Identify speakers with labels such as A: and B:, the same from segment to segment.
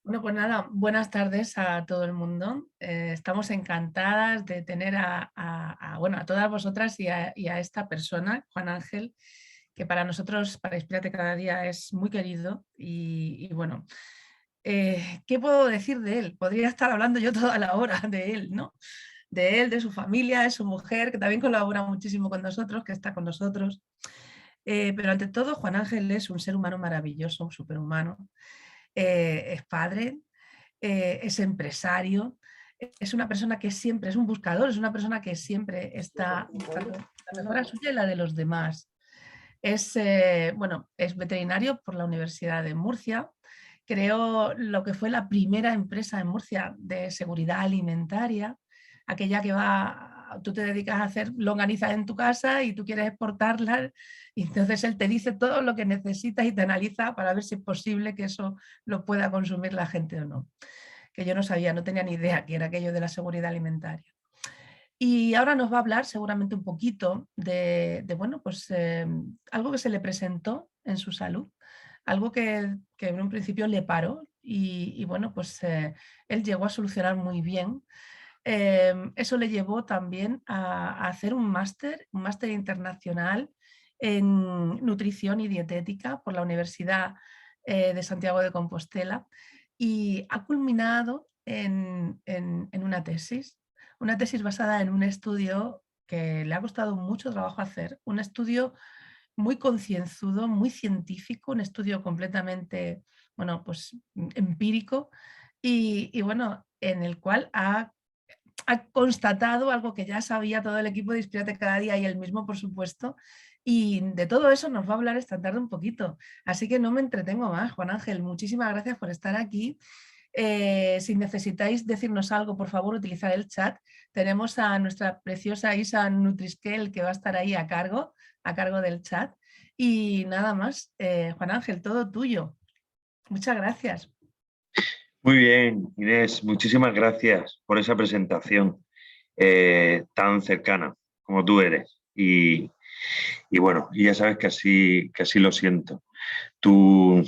A: Bueno, pues nada, buenas tardes a todo el mundo. Estamos encantadas de tener bueno, a todas vosotras y a esta persona, Juan Ángel, que para nosotros, para Inspírate Cada Día, es muy querido. Y bueno, ¿qué puedo decir de él? Podría estar hablando yo toda la hora de él, ¿no? De él, de su familia, de su mujer, que también colabora muchísimo con nosotros, que está con nosotros. Pero ante todo, Juan Ángel es un ser humano maravilloso, un superhumano. Es padre, es empresario, es una persona que siempre es un buscador, es una persona que siempre está buscando la mejora suya y la de los demás. Bueno, es veterinario por la Universidad de Murcia. Creó lo que fue la primera empresa en Murcia de seguridad alimentaria, aquella que tú te dedicas a hacer longanizas en tu casa y tú quieres exportarlas, y entonces él te dice todo lo que necesitas y te analiza para ver si es posible que eso lo pueda consumir la gente o no. Que yo no sabía, no tenía ni idea que era aquello de la seguridad alimentaria. Y ahora nos va a hablar seguramente un poquito bueno, pues algo que se le presentó en su salud, algo que en un principio le paró y bueno, pues él llegó a solucionar muy bien. Eso le llevó también a hacer un máster internacional en nutrición y dietética por la Universidad de Santiago de Compostela y ha culminado en una tesis basada en un estudio que le ha costado mucho trabajo hacer, un estudio muy concienzudo, muy científico, un estudio completamente, bueno, pues empírico y bueno, en el cual ha constatado algo que ya sabía todo el equipo de Inspírate Cada Día y él mismo, por supuesto, y de todo eso nos va a hablar esta tarde un poquito. Así que no me entretengo más, Juan Ángel, muchísimas gracias por estar aquí. Si necesitáis decirnos algo, por favor, utilizad el chat. Tenemos a nuestra preciosa Isa Nutriskel que va a estar ahí a cargo del chat. Y nada más, Juan Ángel, todo tuyo. Muchas gracias.
B: Muy bien, Inés, muchísimas gracias por esa presentación tan cercana como tú eres. Y bueno, y ya sabes que así lo siento. Tu,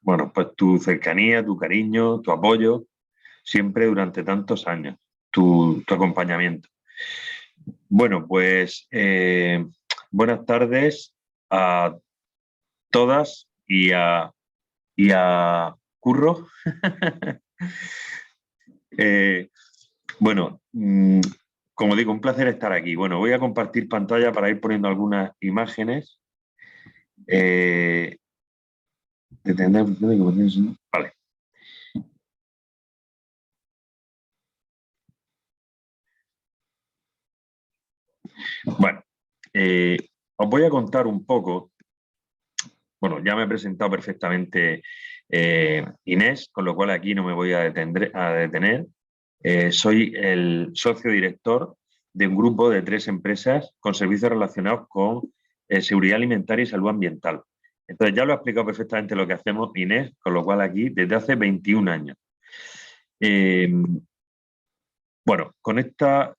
B: bueno, pues tu cercanía, tu cariño, tu apoyo, siempre durante tantos años, tu acompañamiento. Bueno, pues buenas tardes a todas y a Curro. Eh, Bueno, como digo, un placer estar aquí. Bueno, voy a compartir pantalla para ir poniendo algunas imágenes. Eh, Vale. Bueno, os voy a contar un poco. Bueno, ya me he presentado perfectamente Inés, con lo cual aquí no me voy a detener. Soy el socio director de un grupo de 3 empresas con servicios relacionados con seguridad alimentaria y salud ambiental. Entonces ya lo ha explicado perfectamente lo que hacemos Inés, con lo cual aquí desde hace 21 años. Eh, bueno, con esta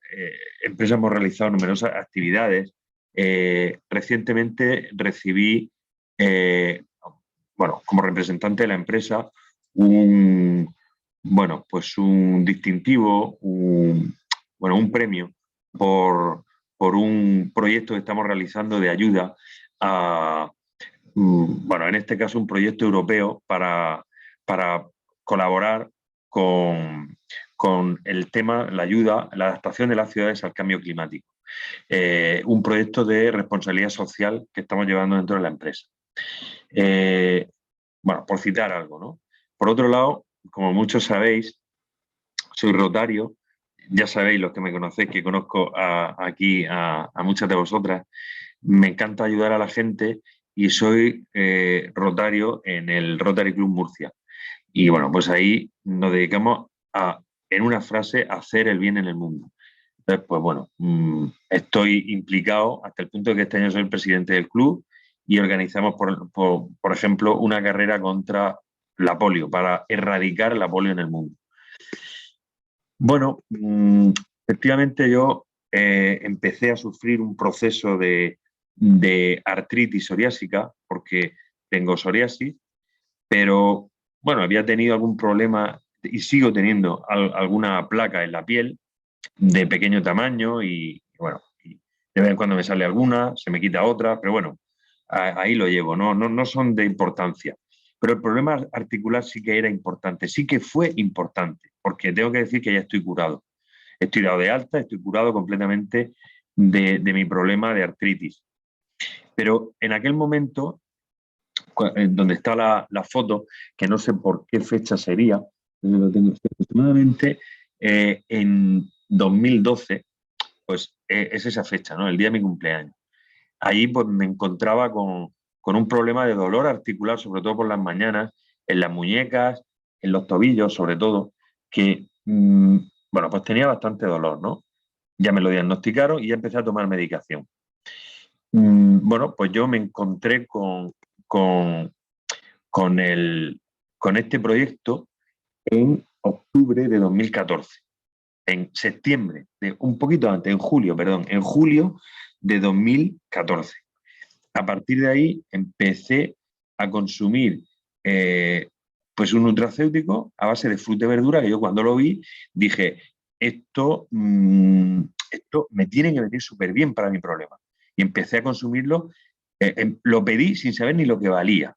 B: empresa hemos realizado numerosas actividades. Recientemente recibí, bueno, como representante de la empresa, bueno, pues un distintivo, bueno, un premio por un proyecto que estamos realizando de ayuda a, bueno, en este caso un proyecto europeo para colaborar con el tema, la ayuda, la adaptación de las ciudades al cambio climático. Un proyecto de responsabilidad social que estamos llevando dentro de la empresa. Bueno, por citar algo, ¿no? Por otro lado, como muchos sabéis, soy rotario. Ya sabéis, los que me conocéis, que conozco aquí a muchas de vosotras. Me encanta ayudar a la gente y soy rotario en el Rotary Club Murcia. Y bueno, pues ahí nos dedicamos a, en una frase, a hacer el bien en el mundo. Entonces, pues bueno, estoy implicado hasta el punto de que este año soy el presidente del club y organizamos, por ejemplo, una carrera contra la polio, para erradicar la polio en el mundo. Bueno, efectivamente yo empecé a sufrir un proceso de artritis psoriásica porque tengo psoriasis, pero bueno, había tenido algún problema y sigo teniendo alguna placa en la piel de pequeño tamaño y bueno, y de vez en cuando me sale alguna, se me quita otra, pero bueno, ahí lo llevo, no son de importancia. Pero el problema articular sí que era importante, sí que fue importante, porque tengo que decir que ya estoy curado. Estoy dado de alta, estoy curado completamente de mi problema de artritis. Pero en aquel momento, donde está la foto, que no sé por qué fecha sería, lo tengo aproximadamente en 2012, pues es esa fecha, ¿no? El día de mi cumpleaños. Ahí pues me encontraba con un problema de dolor articular, sobre todo por las mañanas, en las muñecas, en los tobillos sobre todo, que, bueno, pues tenía bastante dolor, ¿no? Ya me lo diagnosticaron y ya empecé a tomar medicación. Bueno, pues yo me encontré con, con, el, con este proyecto en octubre de 2014, en septiembre, un poquito antes, en julio, perdón, en julio de 2014. A partir de ahí empecé a consumir pues un nutracéutico a base de fruta y verdura, que yo cuando lo vi dije, esto me tiene que venir súper bien para mi problema. Y empecé a consumirlo, lo pedí sin saber ni lo que valía,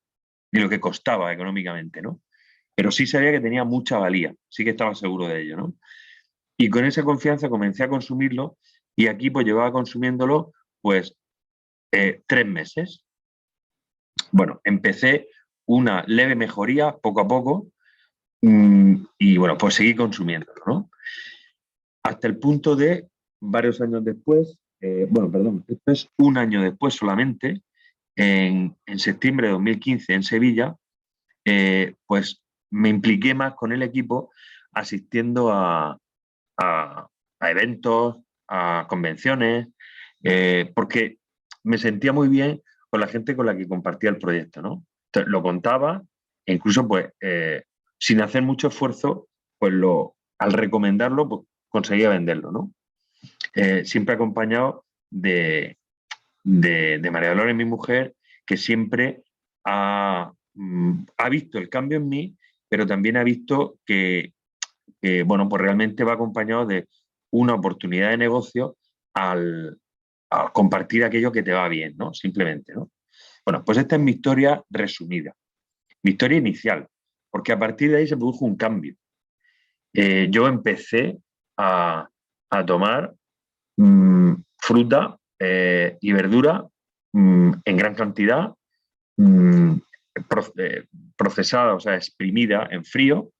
B: ni lo que costaba económicamente, ¿no? Pero sí sabía que tenía mucha valía, sí que estaba seguro de ello, ¿no? Y con esa confianza comencé a consumirlo y aquí pues llevaba consumiéndolo pues 3 meses. Bueno, empecé una leve mejoría poco a poco y bueno, pues seguí consumiéndolo, ¿no? Hasta el punto de varios años después, bueno, perdón, esto es un año después solamente, en septiembre de 2015 en Sevilla, pues me impliqué más con el equipo asistiendo a eventos, a convenciones, porque me sentía muy bien con la gente con la que compartía el proyecto, ¿no? Entonces, lo contaba e incluso, pues, sin hacer mucho esfuerzo, pues al recomendarlo, pues conseguía venderlo, ¿no? Siempre acompañado de María Dolores, mi mujer, que siempre ha visto el cambio en mí, pero también ha visto que, bueno, pues realmente va acompañado de una oportunidad de negocio al compartir aquello que te va bien, ¿no? Simplemente, ¿no? Bueno, pues esta es mi historia resumida, mi historia inicial, porque a partir de ahí se produjo un cambio. Yo empecé a, a tomar fruta y verdura en gran cantidad, mmm, procesada, o sea, exprimida en frío,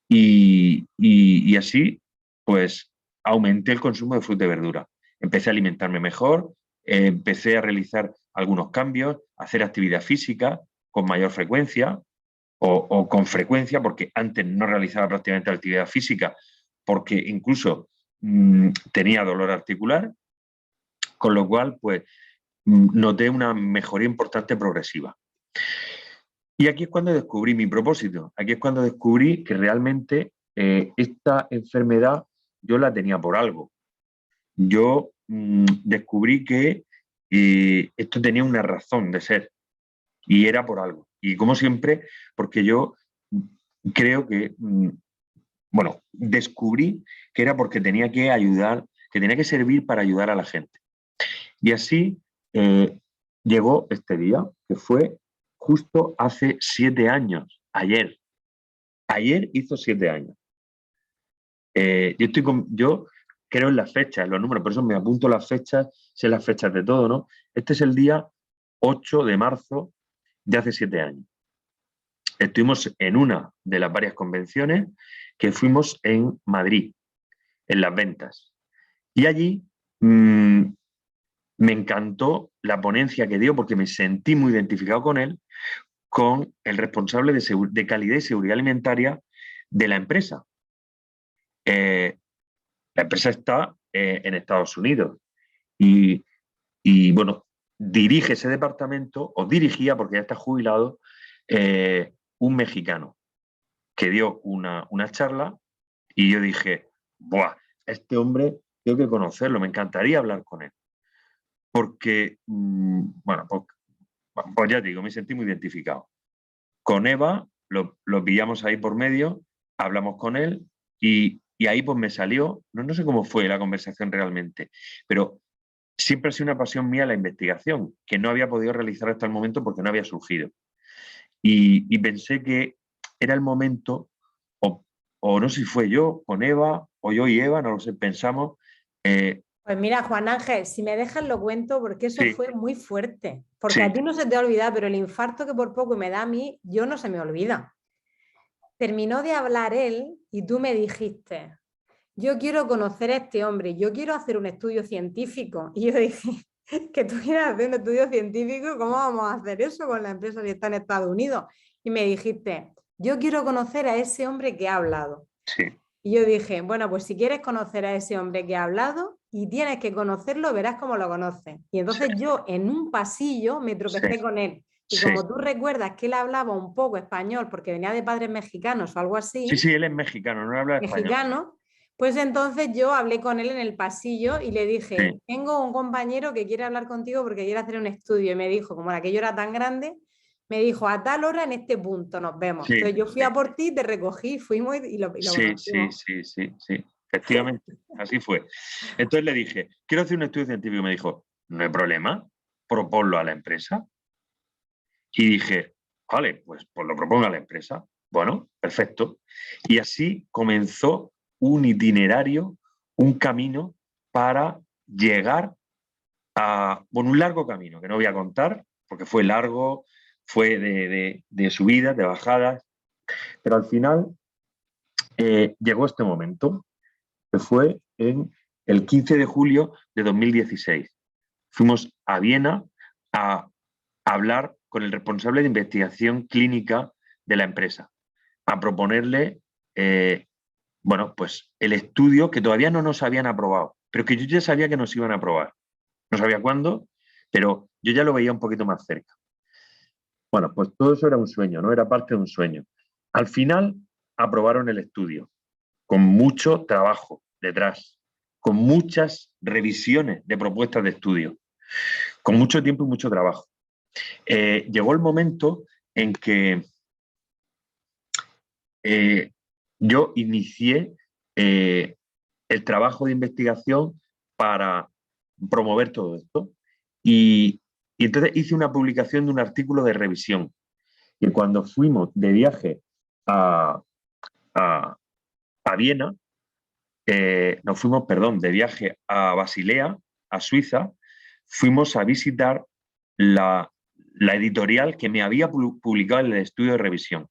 B: y así, pues, aumenté el consumo de fruta y verdura. Empecé a alimentarme mejor, empecé a realizar algunos cambios, a hacer actividad física con mayor frecuencia o con frecuencia, porque antes no realizaba prácticamente actividad física, porque incluso tenía dolor articular, con lo cual, pues, noté una mejoría importante progresiva. Y aquí es cuando descubrí mi propósito, aquí es cuando descubrí que realmente esta enfermedad yo la tenía por algo. Yo descubrí que esto tenía una razón de ser y era por algo. Y como siempre, porque yo creo que, bueno, descubrí que era porque tenía que ayudar, que tenía que servir para ayudar a la gente. Y así llegó este día, que fue justo hace 7 años, ayer. Ayer hizo 7 años. Yo creo en las fechas, en los números, por eso me apunto las fechas, sé las fechas de todo, ¿no? Este es el día 8 de marzo de hace 7 años. Estuvimos en una de las varias convenciones que fuimos en Madrid, en Las Ventas. Y allí me encantó la ponencia que dio porque me sentí muy identificado con él, con el responsable de calidad y seguridad alimentaria de la empresa. La empresa está en Estados Unidos y, bueno, dirige ese departamento, o dirigía, porque ya está jubilado, un mexicano que dio una charla y yo dije, ¡buah! Este hombre tengo que conocerlo, me encantaría hablar con él. Porque, bueno, pues ya te digo, me sentí muy identificado. Con Eva lo pillamos ahí por medio, hablamos con él y ahí pues me salió, no sé cómo fue la conversación realmente, pero siempre ha sido una pasión mía la investigación, que no había podido realizar hasta el momento porque no había surgido. Y pensé que era el momento, o no sé si fue yo con Eva, o yo y Eva, no lo sé, pensamos.
C: Pues mira, Juan Ángel, si me dejas lo cuento porque eso
B: Sí,
C: fue muy fuerte. Porque
B: sí,
C: a ti no se te olvida, pero el infarto que por poco me da a mí, yo no se me olvida. Terminó de hablar él y tú me dijiste, yo quiero conocer a este hombre, yo quiero hacer un estudio científico. Y yo dije, que tú quieras hacer un estudio científico, ¿cómo vamos a hacer eso con la empresa si está en Estados Unidos? Y me dijiste, yo quiero conocer a ese hombre que ha hablado.
B: sí.
C: Y yo dije, bueno, pues si quieres conocer a ese hombre que ha hablado y tienes que conocerlo, verás cómo lo conoces. Y entonces
B: Sí,
C: yo en un pasillo me
B: sí,
C: tropecé con él. Y
B: sí.
C: como tú recuerdas que él hablaba un poco español porque venía de padres mexicanos o algo
B: Sí,
C: así,
B: sí, él es mexicano, no habla español.
C: mexicano, pues entonces yo hablé con él en el pasillo y le
B: Sí,
C: dije, tengo un compañero que quiere hablar contigo porque quiere hacer un estudio. Y me dijo, como aquello era tan grande, me dijo, a tal hora en este punto nos vemos.
B: sí,
C: Entonces yo fui
B: sí,
C: a por ti, te recogí, fuimos y lo
B: sí, sí,
C: conocimos.
B: sí, sí, sí. Efectivamente, así fue. Entonces le dije, quiero hacer un estudio científico. Y me dijo, no hay problema, proponlo a la empresa. Y dije, vale, pues lo propongo a la empresa. Bueno, perfecto. Y así comenzó un itinerario, un camino para llegar a, bueno, un largo camino que no voy a contar, porque fue largo, fue de subidas, de bajadas, pero al final llegó este momento, que fue en el 15 de julio de 2016. Fuimos a Viena a hablar con el responsable de investigación clínica de la empresa, a proponerle, bueno, pues el estudio que todavía no nos habían aprobado, pero que yo ya sabía que nos iban a aprobar. No sabía cuándo, pero yo ya lo veía un poquito más cerca. Bueno, pues todo eso era un sueño, ¿no? Era parte de un sueño. Al final aprobaron el estudio, con mucho trabajo detrás, con muchas revisiones de propuestas de estudio, con mucho tiempo y mucho trabajo. Llegó el momento en que yo inicié el trabajo de investigación para promover todo esto. Y entonces hice una publicación de un artículo de revisión. Y cuando fuimos de viaje a, a, a Viena, nos fuimos, perdón, de viaje a Basilea, a Suiza, fuimos a visitar la editorial que me había publicado el estudio de revisión.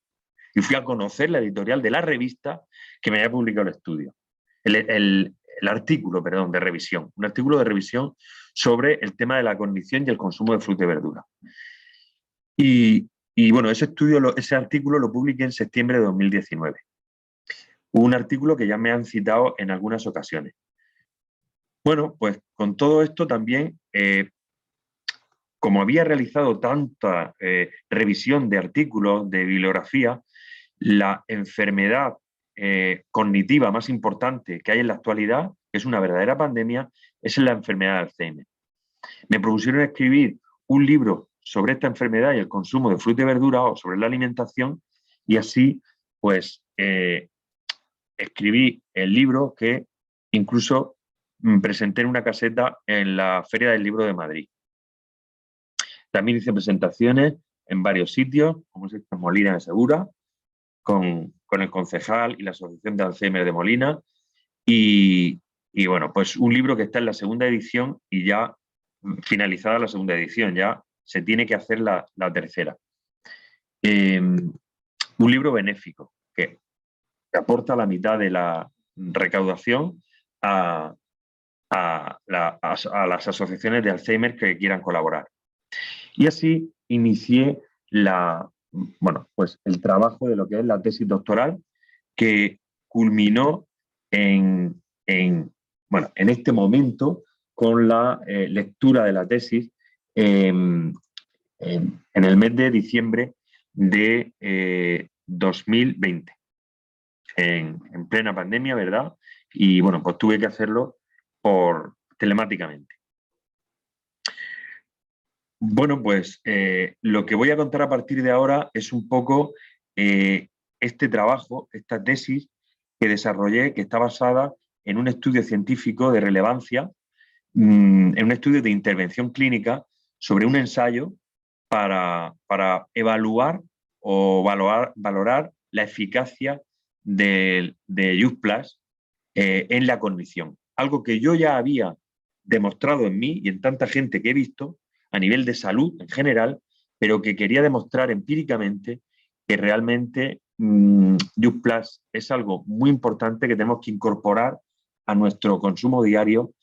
B: Y fui a conocer la editorial de la revista que me había publicado el estudio. El artículo, perdón, de revisión. Un artículo de revisión sobre el tema de la cognición y el consumo de fruta y verdura. Y bueno, ese artículo lo publiqué en septiembre de 2019. Un artículo que ya me han citado en algunas ocasiones. Bueno, pues con todo esto también, como había realizado tanta revisión de artículos, de bibliografía, la enfermedad cognitiva más importante que hay en la actualidad, que es una verdadera pandemia, es la enfermedad de Alzheimer. Me propusieron escribir un libro sobre esta enfermedad y el consumo de fruta y verdura o sobre la alimentación, y así pues escribí el libro que incluso presenté en una caseta en la Feria del Libro de Madrid. También hice presentaciones en varios sitios, como es esta Molina de Segura, con el concejal y la Asociación de Alzheimer de Molina. Y bueno, pues un libro que está en la segunda edición y ya finalizada la segunda edición, ya se tiene que hacer la tercera. Un libro benéfico que aporta la mitad de la recaudación a las asociaciones de Alzheimer que quieran colaborar. Y así inicié bueno, pues el trabajo de lo que es la tesis doctoral, que culminó bueno, en este momento con la lectura de la tesis en el mes de diciembre de 2020, en plena pandemia, ¿verdad? Y bueno, pues tuve que hacerlo telemáticamente. Bueno, pues lo que voy a contar a partir de ahora es un poco este trabajo, esta tesis que desarrollé, que está basada en un estudio científico de relevancia, en un estudio de intervención clínica sobre un ensayo para evaluar o valorar la eficacia de YouthPlus en la cognición. Algo que yo ya había demostrado en mí y en tanta gente que he visto a nivel de salud en general, pero que quería demostrar empíricamente que realmente YouthPlus es algo muy importante que tenemos que incorporar a nuestro consumo diario,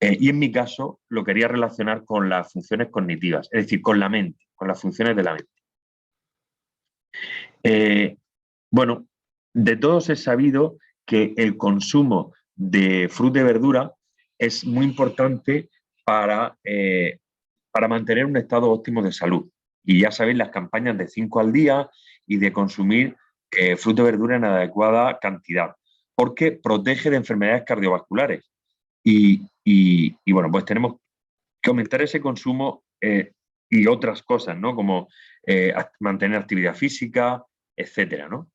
B: y en mi caso lo quería relacionar con las funciones cognitivas, es decir, con la mente, con las funciones de la mente. Bueno, de todos es sabido que el consumo de fruta y verdura es muy importante para mantener un estado óptimo de salud. Y ya sabéis las campañas de 5 al día y de consumir fruta y verdura en adecuada cantidad, porque protege de enfermedades cardiovasculares. Y bueno, pues tenemos que aumentar ese consumo y otras cosas, ¿no? Como mantener actividad física, etcétera, ¿no?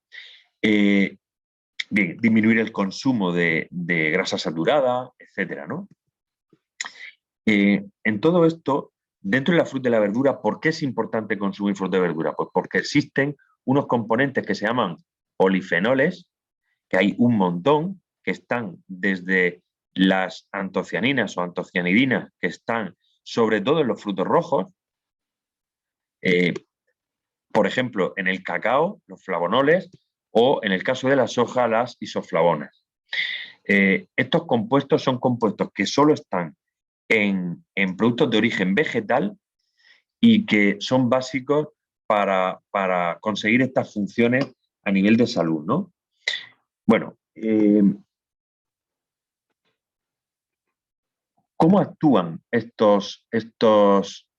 B: Bien, disminuir el consumo de grasa saturada, etcétera, ¿no? En todo esto, dentro de la fruta y la verdura, ¿por qué es importante consumir fruta y verdura? Pues porque existen unos componentes que se llaman polifenoles, que hay un montón, que están desde las antocianinas o antocianidinas, que están sobre todo en los frutos rojos, por ejemplo, en el cacao, los flavonoles, o en el caso de la soja, las isoflavonas. Estos compuestos son compuestos que solo están en productos de origen vegetal y que son básicos para conseguir estas funciones a nivel de salud, ¿no? Bueno, ¿cómo actúan estos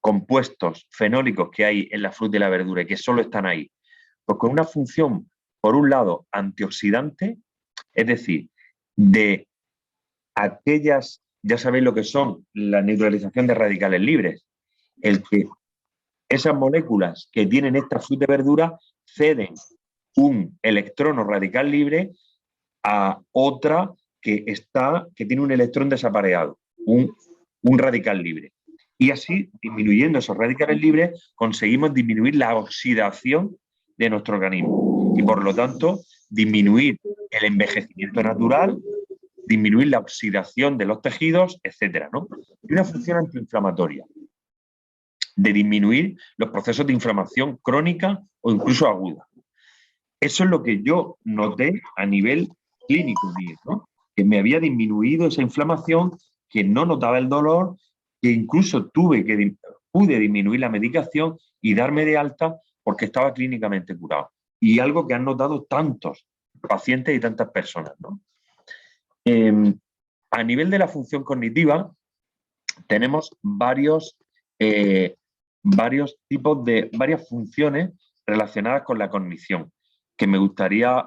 B: compuestos fenólicos que hay en la fruta y la verdura y que solo están ahí? Pues con una función, por un lado, antioxidante, es decir, de aquellas, ya sabéis lo que son la neutralización de radicales libres, el que esas moléculas que tienen esta fruta y verdura ceden un electrón o radical libre a otra que tiene un electrón desapareado, un radical libre. Y así, disminuyendo esos radicales libres, conseguimos disminuir la oxidación de nuestro organismo y, por lo tanto, disminuir el envejecimiento natural, disminuir la oxidación de los tejidos, etcétera, ¿no? Y una función antiinflamatoria, de disminuir los procesos de inflamación crónica o incluso aguda. Eso es lo que yo noté a nivel clínico mío, ¿no? Que me había disminuido esa inflamación, que no notaba el dolor, que incluso pude disminuir la medicación y darme de alta porque estaba clínicamente curado. Y algo que han notado tantos pacientes y tantas personas, ¿no? A nivel de la función cognitiva, tenemos varios varias funciones relacionadas con la cognición que me gustaría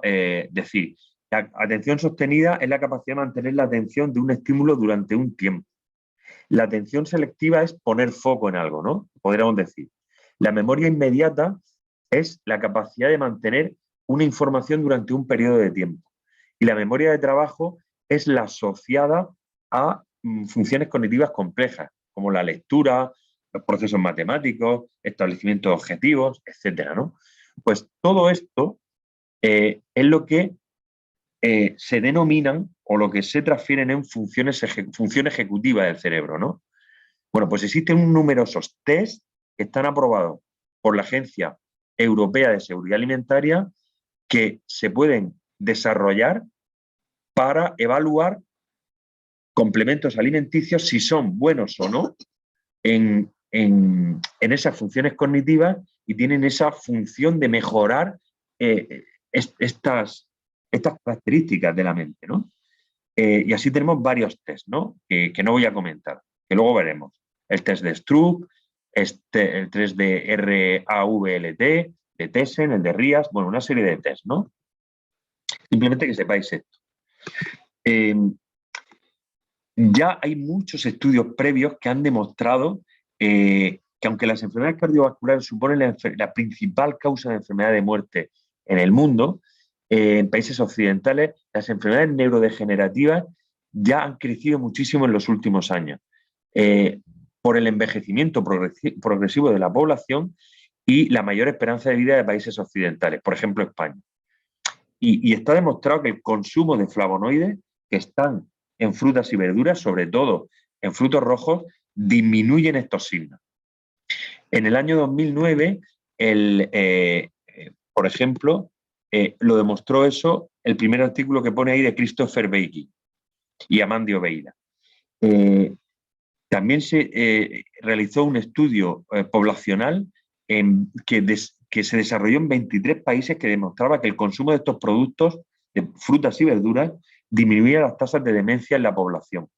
B: decir. La atención sostenida es la capacidad de mantener la atención de un estímulo durante un tiempo. La atención selectiva es poner foco en algo, ¿no? Podríamos decir. La memoria inmediata es la capacidad de mantener una información durante un periodo de tiempo. Y la memoria de trabajo es la asociada a funciones cognitivas complejas, como la lectura, los procesos matemáticos, establecimiento de objetivos, etcétera, ¿no? Pues todo esto es lo que se denominan o lo que se transfieren en función ejecutiva del cerebro, ¿no? Bueno, pues existen numerosos test que están aprobados por la Agencia Europea de Seguridad Alimentaria que se pueden desarrollar para evaluar complementos alimenticios si son buenos o no en esas funciones cognitivas y tienen esa función de mejorar estas características de la mente, ¿no? Y así tenemos varios test, ¿no? Que no voy a comentar, que luego veremos. El test de Stroop, el test de RAVLT, de Tessen, el de RIAS, bueno, una serie de test, ¿no? Simplemente que sepáis esto. Ya hay muchos estudios previos que han demostrado que aunque las enfermedades cardiovasculares suponen la principal causa de enfermedad de muerte en el mundo, en países occidentales, las enfermedades neurodegenerativas ya han crecido muchísimo en los últimos años, por el envejecimiento progresivo de la población y la mayor esperanza de vida de países occidentales, por ejemplo España. Y está demostrado que el consumo de flavonoides que están en frutas y verduras, sobre todo en frutos rojos, disminuyen estos signos. En el año 2009, por ejemplo, lo demostró eso el primer artículo que pone ahí de Christopher Beike y Amandio Beira. También se realizó un estudio poblacional que se desarrolló en 23 países que demostraba que el consumo de estos productos, de frutas y verduras, disminuía las tasas de demencia en la población.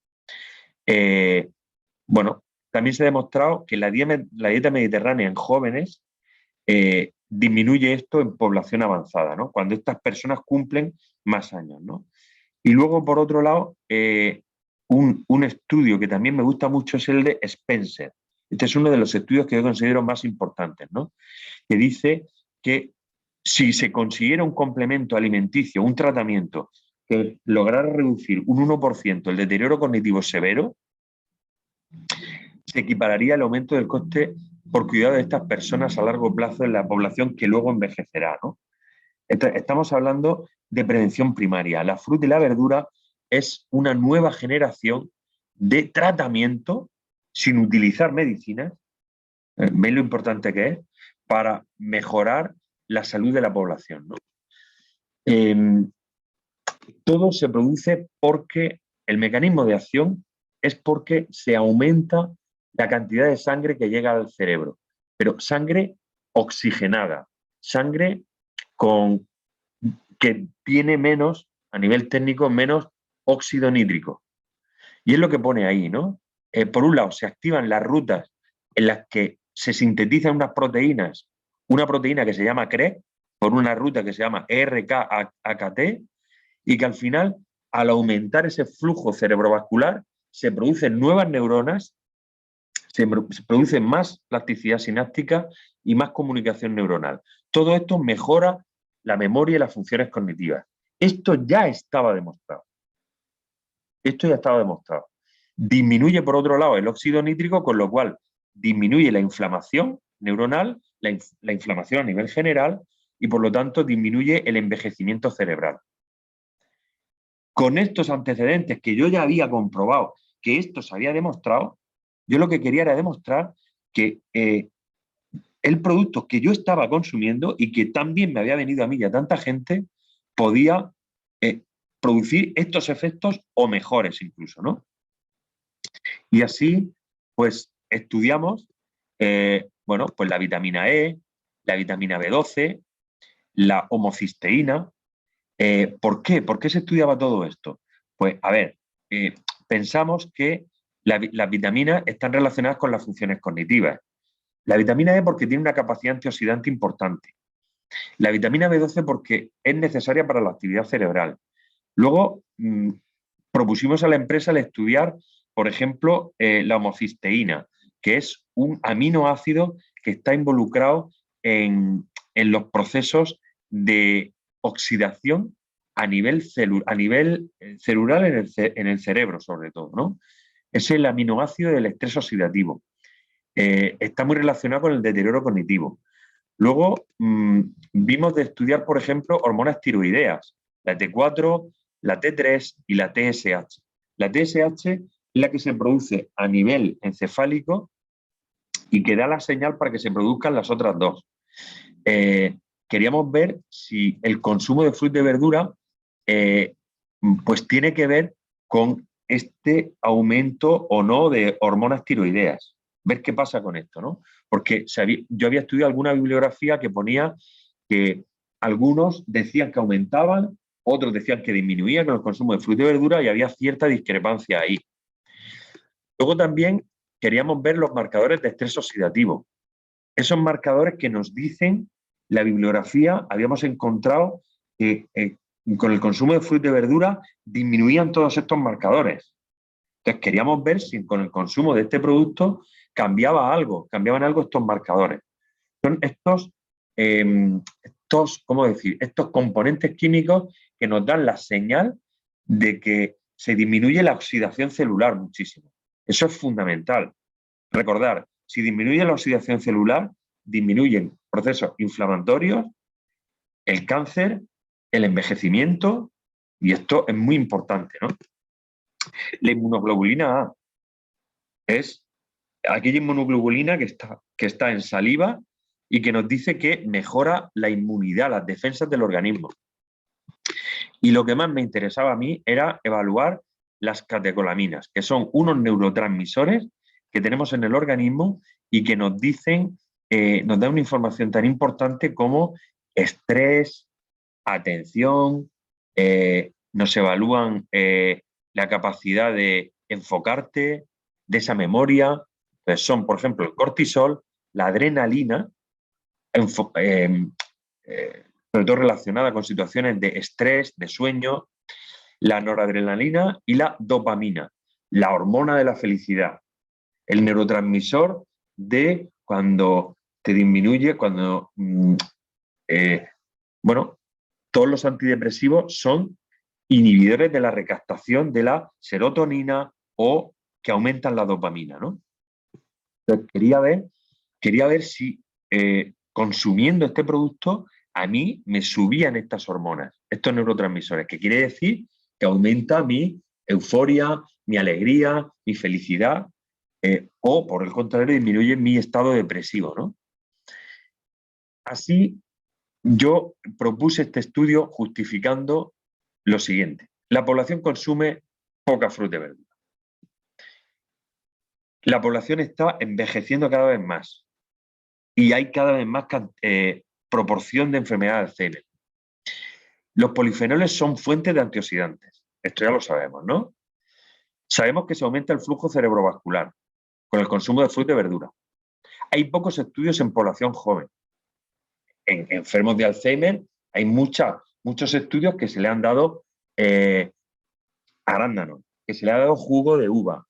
B: Bueno, también se ha demostrado que la dieta mediterránea en jóvenes disminuye esto en población avanzada, ¿no? Cuando estas personas cumplen más años, ¿no? Y luego, por otro lado, un estudio que también me gusta mucho es el de Spencer. Este es uno de los estudios que yo considero más importantes, ¿no? Que dice que si se consiguiera un complemento alimenticio, un tratamiento que lograra reducir un 1% el deterioro cognitivo severo, se equipararía al aumento del coste por cuidado de estas personas a largo plazo en la población que luego envejecerá, ¿no? Estamos hablando de prevención primaria. La fruta y la verdura es una nueva generación de tratamiento sin utilizar medicinas, ¿veis lo importante que es? Para mejorar la salud de la población, ¿no? Todo se produce porque el mecanismo de acción es porque se aumenta la cantidad de sangre que llega al cerebro, pero sangre oxigenada, sangre que tiene menos, a nivel técnico, menos óxido nítrico. Y es lo que pone ahí, ¿no? Por un lado, se activan las rutas en las que se sintetizan unas proteínas, una proteína que se llama CREC, por una ruta que se llama ERK-AKT, y que al final, al aumentar ese flujo cerebrovascular, se producen nuevas neuronas, se produce más plasticidad sináptica y más comunicación neuronal. Todo esto mejora la memoria y las funciones cognitivas. Esto ya estaba demostrado. Esto ya estaba demostrado. Disminuye, por otro lado, el óxido nítrico, con lo cual disminuye la inflamación neuronal, la inflamación a nivel general, y por lo tanto disminuye el envejecimiento cerebral. Con estos antecedentes que yo ya había comprobado que esto se había demostrado, yo lo que quería era demostrar que el producto que yo estaba consumiendo y que también me había venido a mí y a tanta gente, podía producir estos efectos o mejores incluso, ¿no? Y así, pues, estudiamos, bueno, pues la vitamina E, la vitamina B12, la homocisteína. ¿Por qué? ¿Por qué se estudiaba todo esto? Pues, a ver, pensamos que las vitaminas están relacionadas con las funciones cognitivas. La vitamina E porque tiene una capacidad antioxidante importante. La vitamina B12 porque es necesaria para la actividad cerebral. Luego, propusimos a la empresa el estudiar, por ejemplo, la homocisteína, que es un aminoácido que está involucrado en los procesos de oxidación a nivel celular en el cerebro, sobre todo, ¿no? Es el aminoácido del estrés oxidativo. Está muy relacionado con el deterioro cognitivo. Luego vimos de estudiar, por ejemplo, hormonas tiroideas, la T4, la T3 y la TSH. La TSH es la que se produce a nivel encefálico y que da la señal para que se produzcan las otras dos. Queríamos ver si el consumo de fruta y verdura pues tiene que ver con este aumento o no de hormonas tiroideas. Ver qué pasa con esto, ¿no? Porque yo había estudiado alguna bibliografía que ponía que algunos decían que aumentaban, otros decían que disminuían con el consumo de fruta y verdura, y había cierta discrepancia ahí. Luego también queríamos ver los marcadores de estrés oxidativo. Esos marcadores que nos dicen, la bibliografía, habíamos encontrado que con el consumo de fruta y verdura disminuían todos estos marcadores. Entonces queríamos ver si con el consumo de este producto cambiaban algo estos marcadores. Son ¿cómo decir? Estos componentes químicos que nos dan la señal de que se disminuye la oxidación celular muchísimo. Eso es fundamental. Recordar, si disminuye la oxidación celular, disminuyen procesos inflamatorios, el cáncer, el envejecimiento, y esto es muy importante, ¿no? La inmunoglobulina A es aquella inmunoglobulina que está en saliva y que nos dice que mejora la inmunidad, las defensas del organismo. Y lo que más me interesaba a mí era evaluar las catecolaminas, que son unos neurotransmisores que tenemos en el organismo y que nos dicen, nos dan una información tan importante como estrés, atención, nos evalúan la capacidad de enfocarte, de esa memoria. Pues son, por ejemplo, el cortisol, la adrenalina, sobre todo relacionada con situaciones de estrés, de sueño, la noradrenalina y la dopamina, la hormona de la felicidad, el neurotransmisor de cuando te disminuye, bueno, todos los antidepresivos son inhibidores de la recaptación de la serotonina o que aumentan la dopamina, ¿no? Entonces, quería ver si consumiendo este producto a mí me subían estas hormonas, estos neurotransmisores, que quiere decir que aumenta mi euforia, mi alegría, mi felicidad, o por el contrario disminuye mi estado depresivo, ¿no? Así, yo propuse este estudio justificando lo siguiente. La población consume poca fruta y verdura. La población está envejeciendo cada vez más y hay cada vez más proporción de enfermedad de Alzheimer. Los polifenoles son fuentes de antioxidantes. Esto ya lo sabemos, ¿no? Sabemos que se aumenta el flujo cerebrovascular con el consumo de fruta y verdura. Hay pocos estudios en población joven. En enfermos de Alzheimer hay muchos estudios que se le han dado arándanos, que se le ha dado jugo de uva,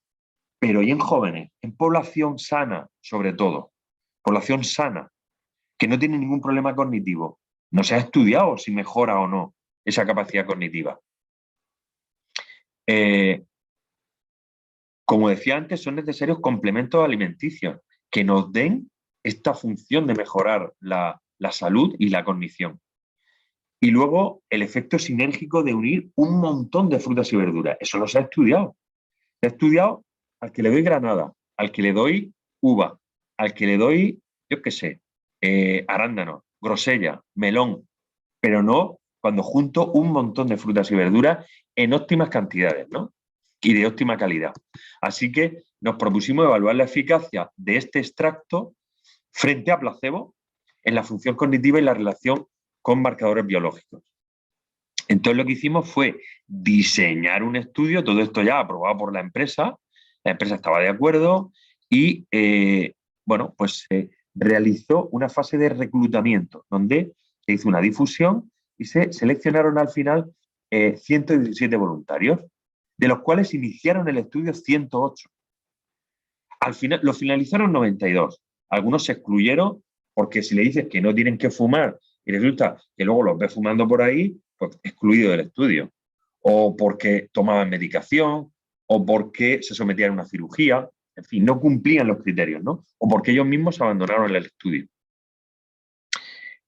B: pero ¿y en jóvenes? En población sana, sobre todo. Población sana, que no tiene ningún problema cognitivo. No se ha estudiado si mejora o no esa capacidad cognitiva. Como decía antes, son necesarios complementos alimenticios que nos den esta función de mejorar la salud y la cognición. Y luego el efecto sinérgico de unir un montón de frutas y verduras. Eso no se ha estudiado. Se ha estudiado al que le doy granada, al que le doy uva, al que le doy, yo qué sé, arándano, grosella, melón, pero no cuando junto un montón de frutas y verduras en óptimas cantidades, ¿no? Y de óptima calidad. Así que nos propusimos evaluar la eficacia de este extracto frente a placebo en la función cognitiva y la relación con marcadores biológicos. Entonces lo que hicimos fue diseñar un estudio, todo esto ya aprobado por la empresa estaba de acuerdo y bueno, pues se realizó una fase de reclutamiento donde se hizo una difusión y se seleccionaron al final 117 voluntarios, de los cuales iniciaron el estudio 108. Al final lo finalizaron 92. Algunos se excluyeron porque si le dices que no tienen que fumar y resulta que luego los ves fumando por ahí, pues excluido del estudio. O porque tomaban medicación, o porque se sometían a una cirugía, en fin, no cumplían los criterios, ¿no? O porque ellos mismos abandonaron el estudio.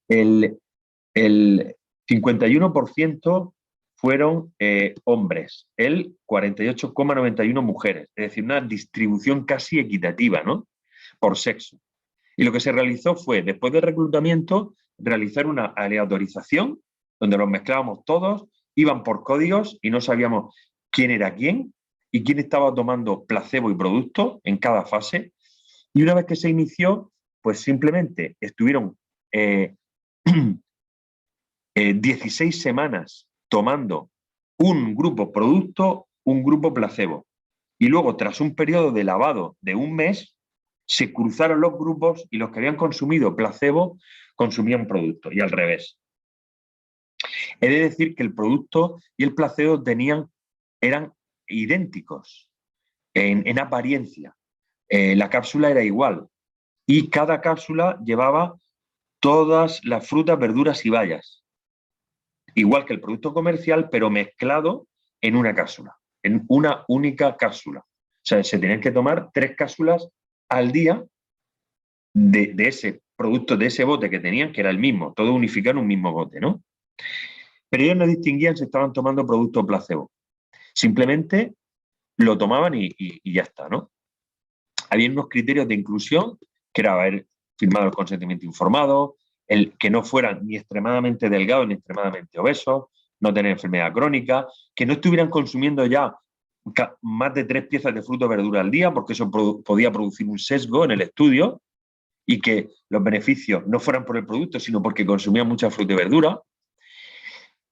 B: El 51% fueron hombres, el 48,91 mujeres, es decir, una distribución casi equitativa, ¿no? Por sexo. Y lo que se realizó fue, después del reclutamiento, realizar una aleatorización, donde los mezclábamos todos, iban por códigos y no sabíamos quién era quién y quién estaba tomando placebo y producto en cada fase. Y una vez que se inició, pues simplemente estuvieron 16 semanas tomando un grupo producto, un grupo placebo. Y luego, tras un periodo de lavado de un mes, se cruzaron los grupos y los que habían consumido placebo consumían producto y al revés. He de decir que el producto y el placebo eran idénticos en apariencia. La cápsula era igual y cada cápsula llevaba todas las frutas, verduras y bayas. Igual que el producto comercial, pero mezclado en una cápsula, en una única cápsula. O sea, se tenían que tomar 3 cápsulas al día de ese producto, de ese bote que tenían, que era el mismo, todo unificado en un mismo bote, ¿no? Pero ellos no distinguían si estaban tomando producto placebo. Simplemente lo tomaban y ya está, ¿no? Había unos criterios de inclusión, que era haber firmado el consentimiento informado, el que no fueran ni extremadamente delgados ni extremadamente obesos, no tener enfermedad crónica, que no estuvieran consumiendo ya más de 3 piezas de fruta o verdura al día, porque eso podía producir un sesgo en el estudio, y que los beneficios no fueran por el producto, sino porque consumían mucha fruta y verdura,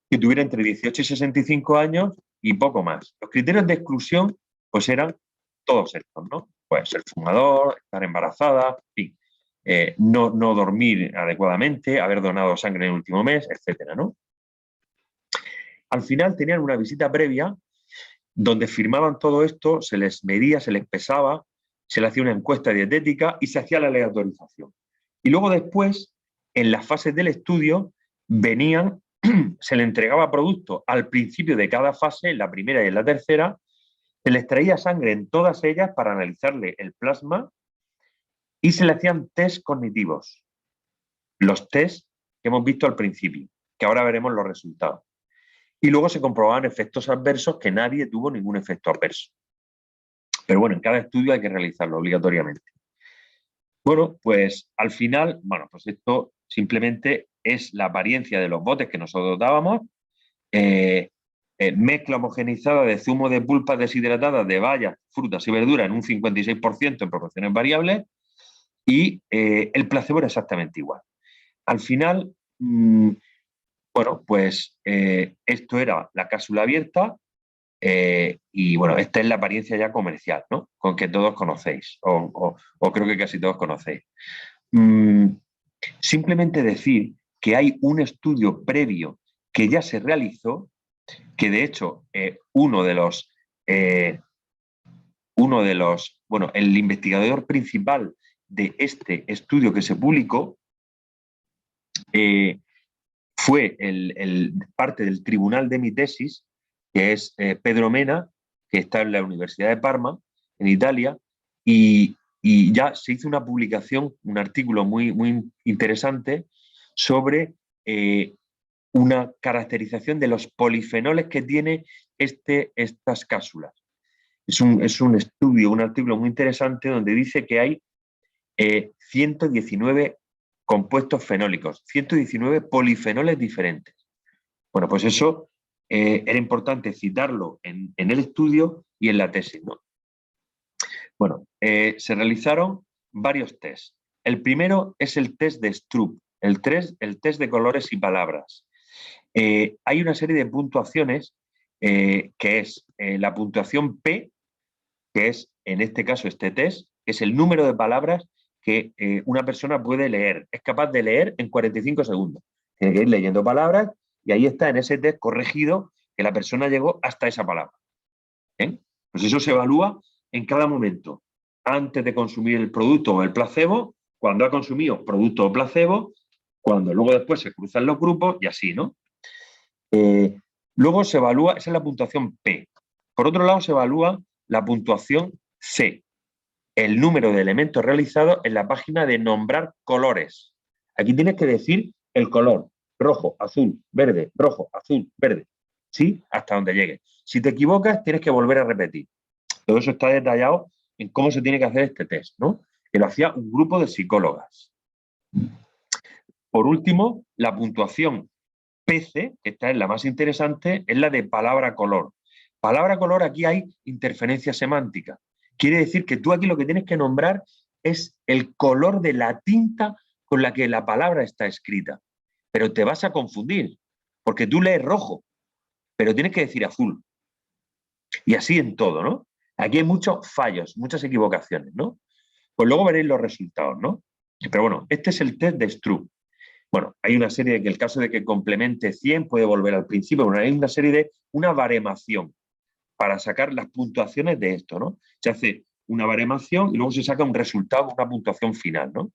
B: que tuviera entre 18 y 65 años y poco más. Los criterios de exclusión pues eran todos estos, ¿no? Pues ser fumador, estar embarazada, en fin, no dormir adecuadamente, haber donado sangre en el último mes, etcétera, ¿no? Al final tenían una visita previa donde firmaban todo esto, se les medía, se les pesaba, se le hacía una encuesta dietética y se hacía la aleatorización. Y luego después, en las fases del estudio, venían, se le entregaba producto al principio de cada fase, en la primera y en la tercera, se les traía sangre en todas ellas para analizarle el plasma y se le hacían test cognitivos. Los test que hemos visto al principio, que ahora veremos los resultados. Y luego se comprobaban efectos adversos, que nadie tuvo ningún efecto adverso. Pero bueno, en cada estudio hay que realizarlo obligatoriamente. Bueno, pues al final, bueno, pues esto simplemente es la apariencia de los botes que nosotros dábamos, mezcla homogeneizada de zumo de pulpas deshidratadas de bayas, frutas y verduras en un 56% en proporciones variables, y el placebo era exactamente igual. Al final, bueno, pues esto era la cápsula abierta, y bueno, esta es la apariencia ya comercial, ¿no? Con que todos conocéis, o creo que casi todos conocéis. Simplemente decir que hay un estudio previo que ya se realizó, que de hecho uno de los, bueno, el investigador principal de este estudio que se publicó fue parte del tribunal de mi tesis, que es Pedro Mena, que está en la Universidad de Parma, en Italia, y ya se hizo una publicación, un artículo muy, muy interesante sobre una caracterización de los polifenoles que tiene estas cápsulas. Es un estudio, un artículo muy interesante donde dice que hay 119 compuestos fenólicos, 119 polifenoles diferentes. Bueno, pues eso era importante citarlo en el estudio y en la tesis, ¿no? Bueno, se realizaron varios tests. El primero es el test de Stroop, el test de colores y palabras. Hay una serie de puntuaciones que es la puntuación P, que es en este caso este test, que es el número de palabras que una persona puede leer. Es capaz de leer en 45 segundos. Tiene que ir leyendo palabras y ahí está en ese test corregido que la persona llegó hasta esa palabra. Pues eso se evalúa en cada momento. Antes de consumir el producto o el placebo, cuando ha consumido producto o placebo, cuando luego después se cruzan los grupos y así, ¿no? Luego se evalúa, esa es la puntuación P. Por otro lado, se evalúa la puntuación C, el número de elementos realizados en la página de nombrar colores. Aquí tienes que decir el color, rojo, azul, verde, rojo, azul, verde, ¿sí? Hasta donde llegue. Si te equivocas, tienes que volver a repetir. Todo eso está detallado en cómo se tiene que hacer este test, ¿no? Que lo hacía un grupo de psicólogas. Por último, la puntuación PC, que esta es la más interesante, es la de palabra-color. Palabra-color, aquí hay interferencia semántica. Quiere decir que tú aquí lo que tienes que nombrar es el color de la tinta con la que la palabra está escrita. Pero te vas a confundir, porque tú lees rojo, pero tienes que decir azul. Y así en todo, ¿no? Aquí hay muchos fallos, muchas equivocaciones, ¿no? Pues luego veréis los resultados, ¿no? Pero bueno, este es el test de Stroop. Bueno, hay una serie de que el caso de que complemente 100 puede volver al principio, bueno, hay una serie de una baremación para sacar las puntuaciones de esto, ¿no? Se hace una baremación y luego se saca un resultado, una puntuación final, ¿no?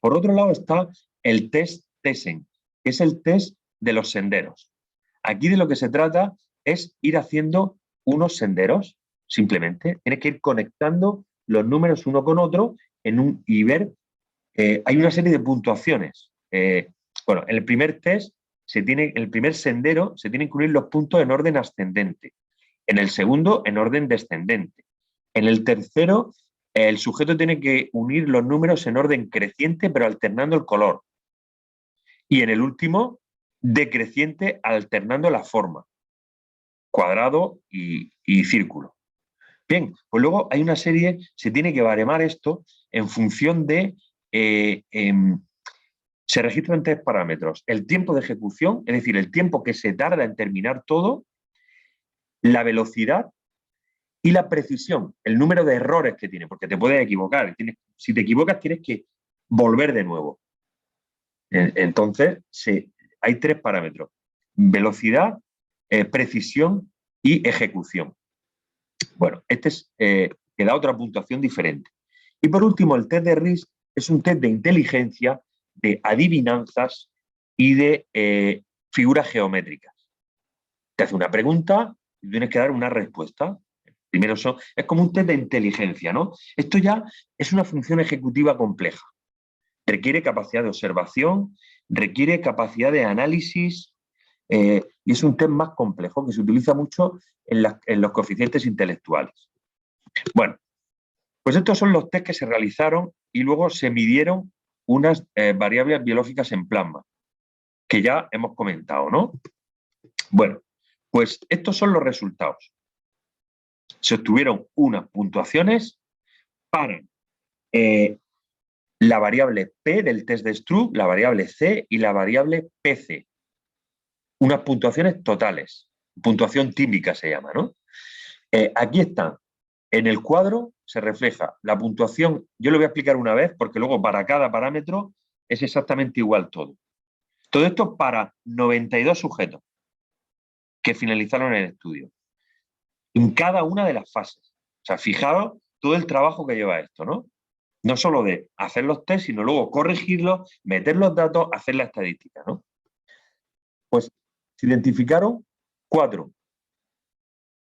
B: Por otro lado está el test TESEN, que es el test de los senderos. Aquí de lo que se trata es ir haciendo unos senderos, simplemente. Tienes que ir conectando los números uno con otro y ver, hay una serie de puntuaciones. Bueno, en el primer test, el primer sendero, se tienen que unir los puntos en orden ascendente. En el segundo, en orden descendente. En el tercero, el sujeto tiene que unir los números en orden creciente, pero alternando el color. Y en el último, decreciente, alternando la forma. Cuadrado y círculo. Bien, pues luego hay una serie, se tiene que baremar esto en función de... se registran 3 parámetros. El tiempo de ejecución, es decir, el tiempo que se tarda en terminar todo, la velocidad y la precisión, el número de errores que tiene, porque te puedes equivocar. Si te equivocas, tienes que volver de nuevo. Entonces, hay 3 parámetros. Velocidad, precisión y ejecución. Bueno, que da otra puntuación diferente. Y por último, el test de RISC es un test de inteligencia, de adivinanzas y de figuras geométricas. Te hace una pregunta y tienes que dar una respuesta. Primero es como un test de inteligencia, ¿no? Esto ya es una función ejecutiva compleja. Requiere capacidad de observación, requiere capacidad de análisis y es un test más complejo que se utiliza mucho en los coeficientes intelectuales. Bueno, pues estos son los test que se realizaron y luego se midieron unas variables biológicas en plasma, que ya hemos comentado, ¿no? Bueno, pues estos son los resultados. Se obtuvieron unas puntuaciones para la variable P del test de Stroop, la variable C y la variable PC. Unas puntuaciones totales. Puntuación típica se llama, ¿no? Aquí están. En el cuadro se refleja la puntuación. Yo lo voy a explicar una vez porque luego para cada parámetro es exactamente igual todo. Todo esto para 92 sujetos que finalizaron el estudio. En cada una de las fases. O sea, fijaos todo el trabajo que lleva esto, ¿no? No solo de hacer los test, sino luego corregirlos, meter los datos, hacer la estadística, ¿no? Pues se identificaron 4.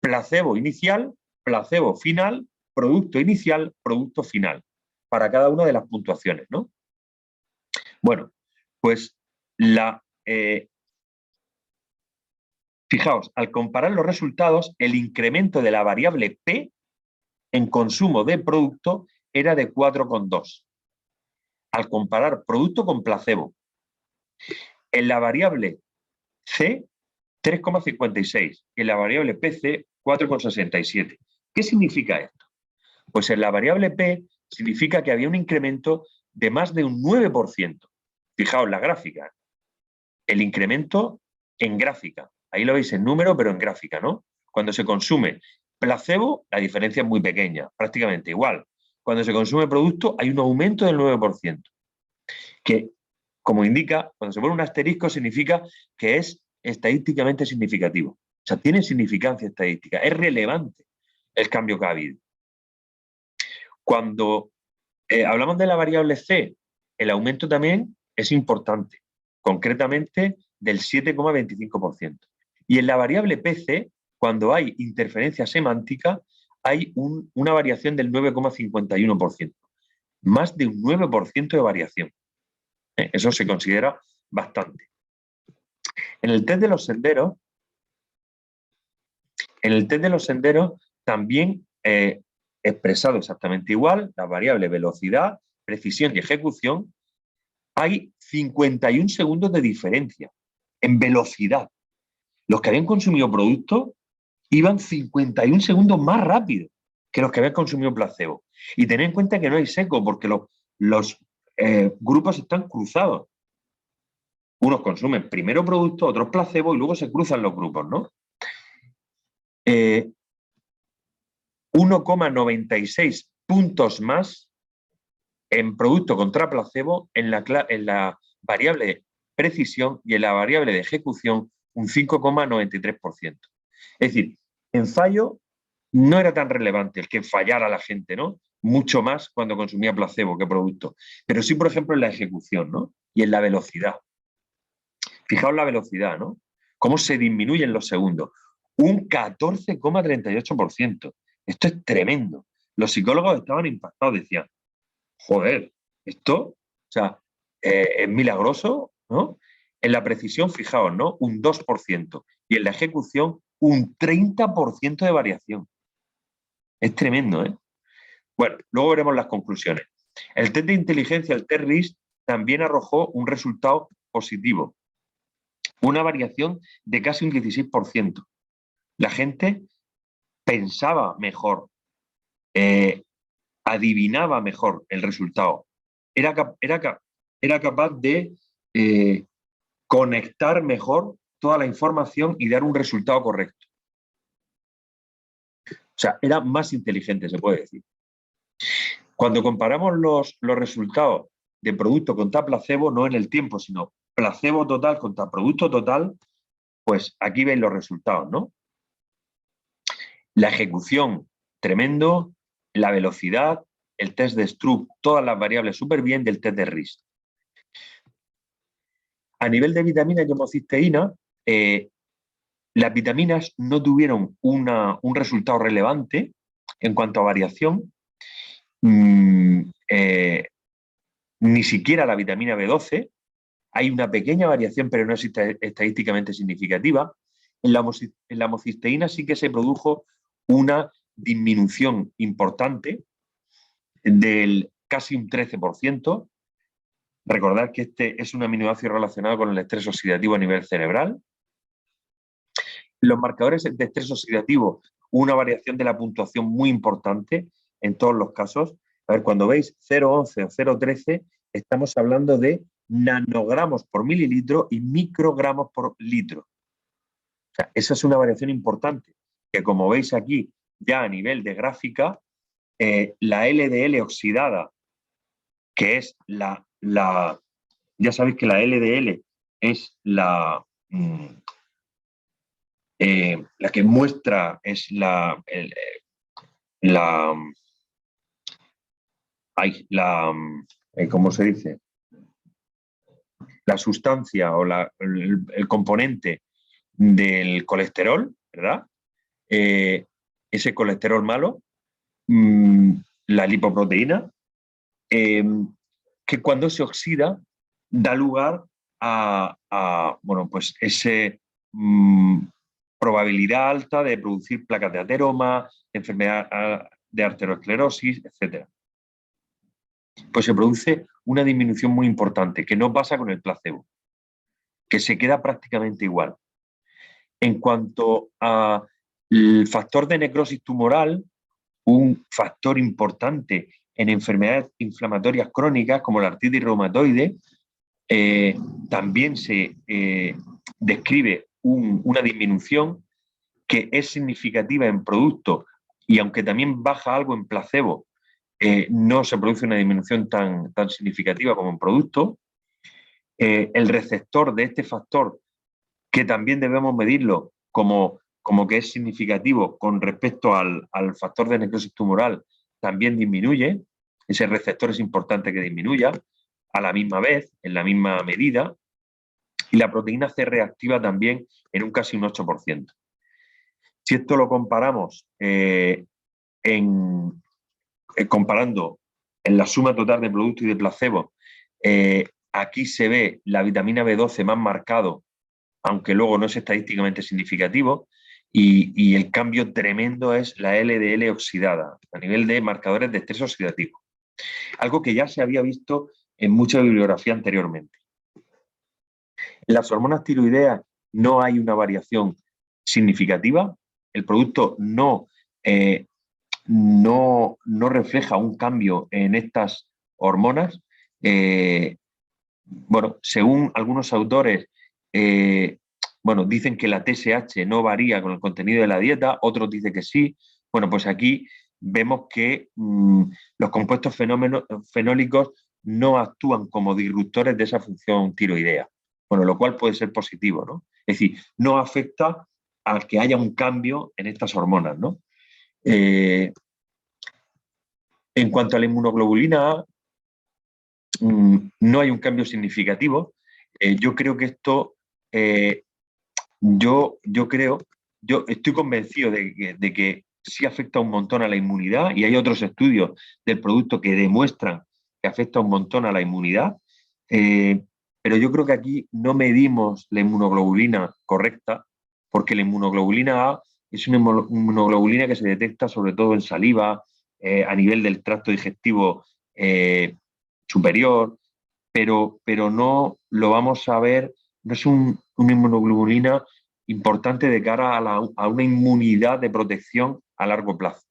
B: Placebo inicial, placebo final, producto inicial, producto final, para cada una de las puntuaciones, ¿no? Bueno, pues fijaos, al comparar los resultados, el incremento de la variable P en consumo de producto era de 4,2. Al comparar producto con placebo. En la variable C, 3,56. En la variable PC, 4,67. ¿Qué significa esto? Pues en la variable P significa que había un incremento de más de un 9%. Fijaos la gráfica. El incremento en gráfica. Ahí lo veis en número, pero en gráfica, ¿no? Cuando se consume placebo, la diferencia es muy pequeña, prácticamente igual. Cuando se consume producto, hay un aumento del 9%. Que, como indica, cuando se pone un asterisco, significa que es estadísticamente significativo. O sea, tiene significancia estadística. Es relevante el cambio que ha habido. Cuando hablamos de la variable C, el aumento también es importante, concretamente del 7,25%. Y en la variable PC, cuando hay interferencia semántica, hay una variación del 9,51%. Más de un 9% de variación. Eso se considera bastante. En el test de los senderos, también expresado exactamente igual, la variable velocidad, precisión y ejecución, hay 51 segundos de diferencia en velocidad. Los que habían consumido producto iban 51 segundos más rápido que los que habían consumido placebo. Y tened en cuenta que no hay seco porque los grupos están cruzados. Unos consumen primero producto, otros placebo y luego se cruzan los grupos, ¿no? 1,96 puntos más en producto contra placebo en la variable precisión y en la variable de ejecución un 5,93%. Es decir, en fallo no era tan relevante el que fallara la gente, ¿no? mucho más cuando consumía placebo que producto. Pero sí, por ejemplo, en la ejecución, ¿no? Y en la velocidad. Fijaos la velocidad, ¿no? Cómo se disminuyen los segundos. Un 14,38%. Esto es tremendo. Los psicólogos estaban impactados, decían, joder, esto, o sea, es milagroso, ¿no? En la precisión, fijaos, ¿no? Un 2%. Y en la ejecución, un 30% de variación. Es tremendo, ¿eh? Bueno, luego veremos las conclusiones. El test de inteligencia, el test RIS, también arrojó un resultado positivo. Una variación de casi un 16%. La gente pensaba mejor, adivinaba mejor el resultado. Era capaz de conectar mejor toda la información y dar un resultado correcto. O sea, era más inteligente, se puede decir. Cuando comparamos los resultados de producto contra placebo, no en el tiempo, sino placebo total contra producto total, pues aquí veis los resultados, ¿no? La ejecución, tremendo, la velocidad, el test de Stroop, todas las variables súper bien del test de RIS. A nivel de vitaminas y homocisteína, las vitaminas no tuvieron un resultado relevante en cuanto a variación, ni siquiera la vitamina B12. Hay una pequeña variación, pero no es estadísticamente significativa. En la homocisteína sí que se produjo una disminución importante del casi un 13%. Recordad que este es un aminoácido relacionado con el estrés oxidativo a nivel cerebral. Los marcadores de estrés oxidativo, una variación de la puntuación muy importante en todos los casos. A ver, cuando veis 0,11 o 0,13, estamos hablando de nanogramos por mililitro y microgramos por litro. O sea, esa es una variación importante, que como veis aquí, ya a nivel de gráfica, la LDL oxidada, que es ya sabéis que la LDL es la que muestra, es ¿cómo se dice? La sustancia o el componente del colesterol, ¿verdad? Ese colesterol malo, la lipoproteína, que cuando se oxida da lugar a bueno, pues ese probabilidad alta de producir placas de ateroma, enfermedad de arteriosclerosis, etc. Pues se produce una disminución muy importante, que no pasa con el placebo, que se queda prácticamente igual. En cuanto al factor de necrosis tumoral, un factor importante en enfermedades inflamatorias crónicas como la artritis reumatoide, también se describe una disminución que es significativa en producto y aunque también baja algo en placebo, no se produce una disminución tan significativa como en producto. El receptor de este factor, que también debemos medirlo como que es significativo con respecto al factor de necrosis tumoral, también disminuye. Ese receptor es importante que disminuya a la misma vez, en la misma medida, y la proteína C reactiva también en un casi un 8%. Si esto lo comparamos comparando en la suma total de producto y de placebo, aquí se ve la vitamina B12 más marcado, aunque luego no es estadísticamente significativo, y el cambio tremendo es la LDL oxidada, a nivel de marcadores de estrés oxidativo. Algo que ya se había visto en mucha bibliografía anteriormente. En las hormonas tiroideas no hay una variación significativa, el producto no refleja un cambio en estas hormonas. Bueno, según algunos autores, dicen que la TSH no varía con el contenido de la dieta, otros dicen que sí. Bueno, pues aquí vemos que los compuestos fenólicos no actúan como disruptores de esa función tiroidea, bueno, lo cual puede ser positivo, ¿no? Es decir, no afecta a que haya un cambio en estas hormonas, ¿no? En cuanto a la inmunoglobulina A, no hay un cambio significativo. Yo creo que esto, yo estoy convencido de que sí afecta un montón a la inmunidad, y hay otros estudios del producto que demuestran que afecta un montón a la inmunidad, pero yo creo que aquí no medimos la inmunoglobulina correcta, porque la inmunoglobulina A es una inmunoglobulina que se detecta sobre todo en saliva, a nivel del tracto digestivo superior, pero no lo vamos a ver, no es una inmunoglobulina importante de cara a una inmunidad de protección a largo plazo.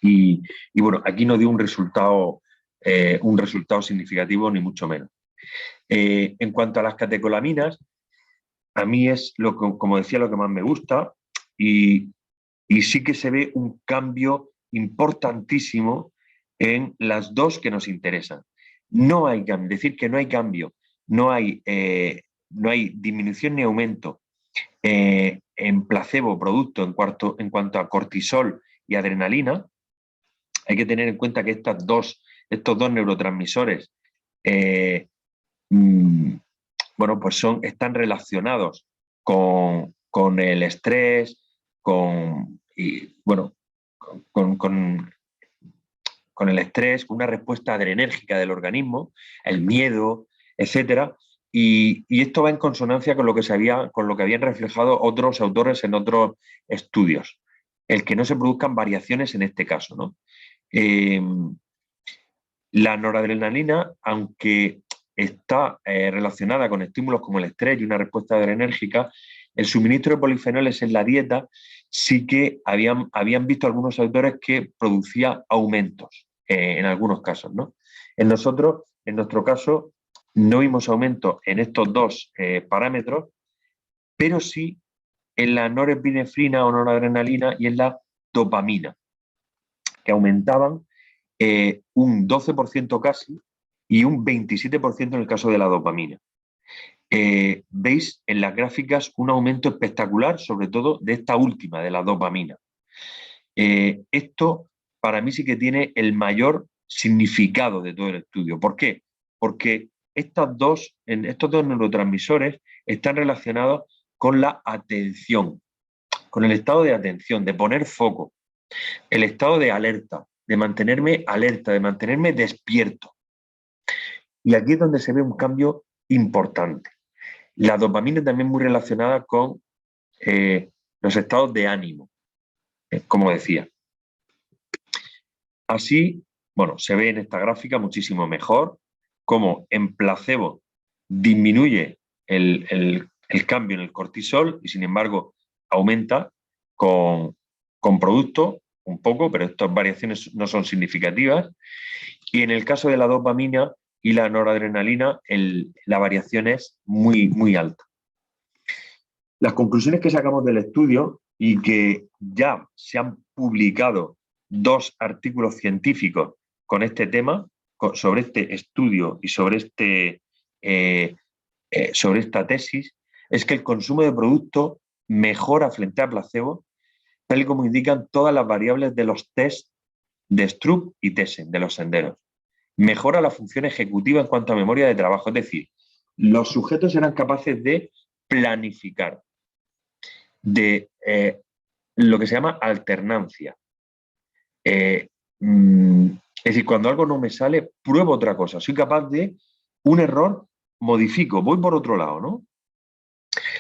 B: Y bueno, aquí no dio un resultado significativo, ni mucho menos. En cuanto a las catecolaminas, a mí es, como decía, lo que más me gusta, y sí que se ve un cambio importantísimo en las dos que nos interesan. No hay cambio, decir que no hay cambio, no hay disminución ni aumento en placebo producto en cuanto a cortisol y adrenalina. Hay que tener en cuenta que estos dos neurotransmisores bueno, pues están relacionados con el estrés, con el estrés, con una respuesta adrenérgica del organismo, el miedo, etcétera. Y esto va en consonancia con lo que habían reflejado otros autores en otros estudios, el que no se produzcan variaciones en este caso, ¿no? La noradrenalina, aunque está relacionada con estímulos como el estrés y una respuesta adrenérgica, el suministro de polifenoles en la dieta sí que habían visto algunos autores que producía aumentos en algunos casos, ¿no? En nuestro caso, no vimos aumento en estos dos parámetros, pero sí en la norepinefrina o noradrenalina y en la dopamina, que aumentaban un 12% casi y un 27% en el caso de la dopamina. Veis en las gráficas un aumento espectacular, sobre todo de esta última, de la dopamina. Esto para mí sí que tiene el mayor significado de todo el estudio. ¿Por qué? Porque estos dos neurotransmisores están relacionados con la atención, con el estado de atención, de poner foco, el estado de alerta, de mantenerme alerta, de mantenerme despierto. Y aquí es donde se ve un cambio importante. La dopamina también muy relacionada con los estados de ánimo, como decía. Así, bueno, se ve en esta gráfica muchísimo mejor cómo en placebo disminuye el cambio en el cortisol y, sin embargo, aumenta con producto un poco, pero estas variaciones no son significativas. Y en el caso de la dopamina y la noradrenalina, la variación es muy, muy alta. Las conclusiones que sacamos del estudio, y que ya se han publicado 2 artículos científicos con este tema, sobre este estudio y sobre esta tesis, es que el consumo de producto mejora frente a placebo, tal y como indican todas las variables de los test de Stroop y Tesen, de los senderos. Mejora la función ejecutiva en cuanto a memoria de trabajo, es decir, los sujetos eran capaces de planificar, de lo que se llama alternancia. Es decir, cuando algo no me sale, pruebo otra cosa. Soy capaz de un error, modifico, voy por otro lado, ¿no?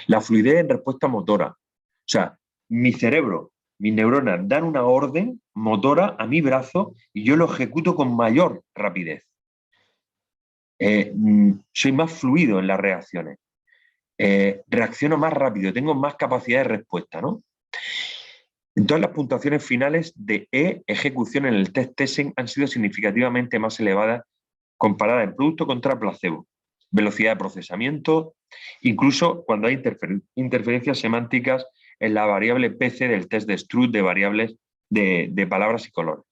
B: La fluidez en respuesta motora. O sea, mi cerebro, mis neuronas dan una orden motora a mi brazo y yo lo ejecuto con mayor rapidez. Soy más fluido en las reacciones. Reacciono más rápido, tengo más capacidad de respuesta, ¿no? Entonces, las puntuaciones finales de ejecución en el test Tesen han sido significativamente más elevadas comparadas en producto contra placebo. Velocidad de procesamiento, incluso cuando hay interferencias semánticas en la variable PC del test de Stroop de variables de palabras y colores.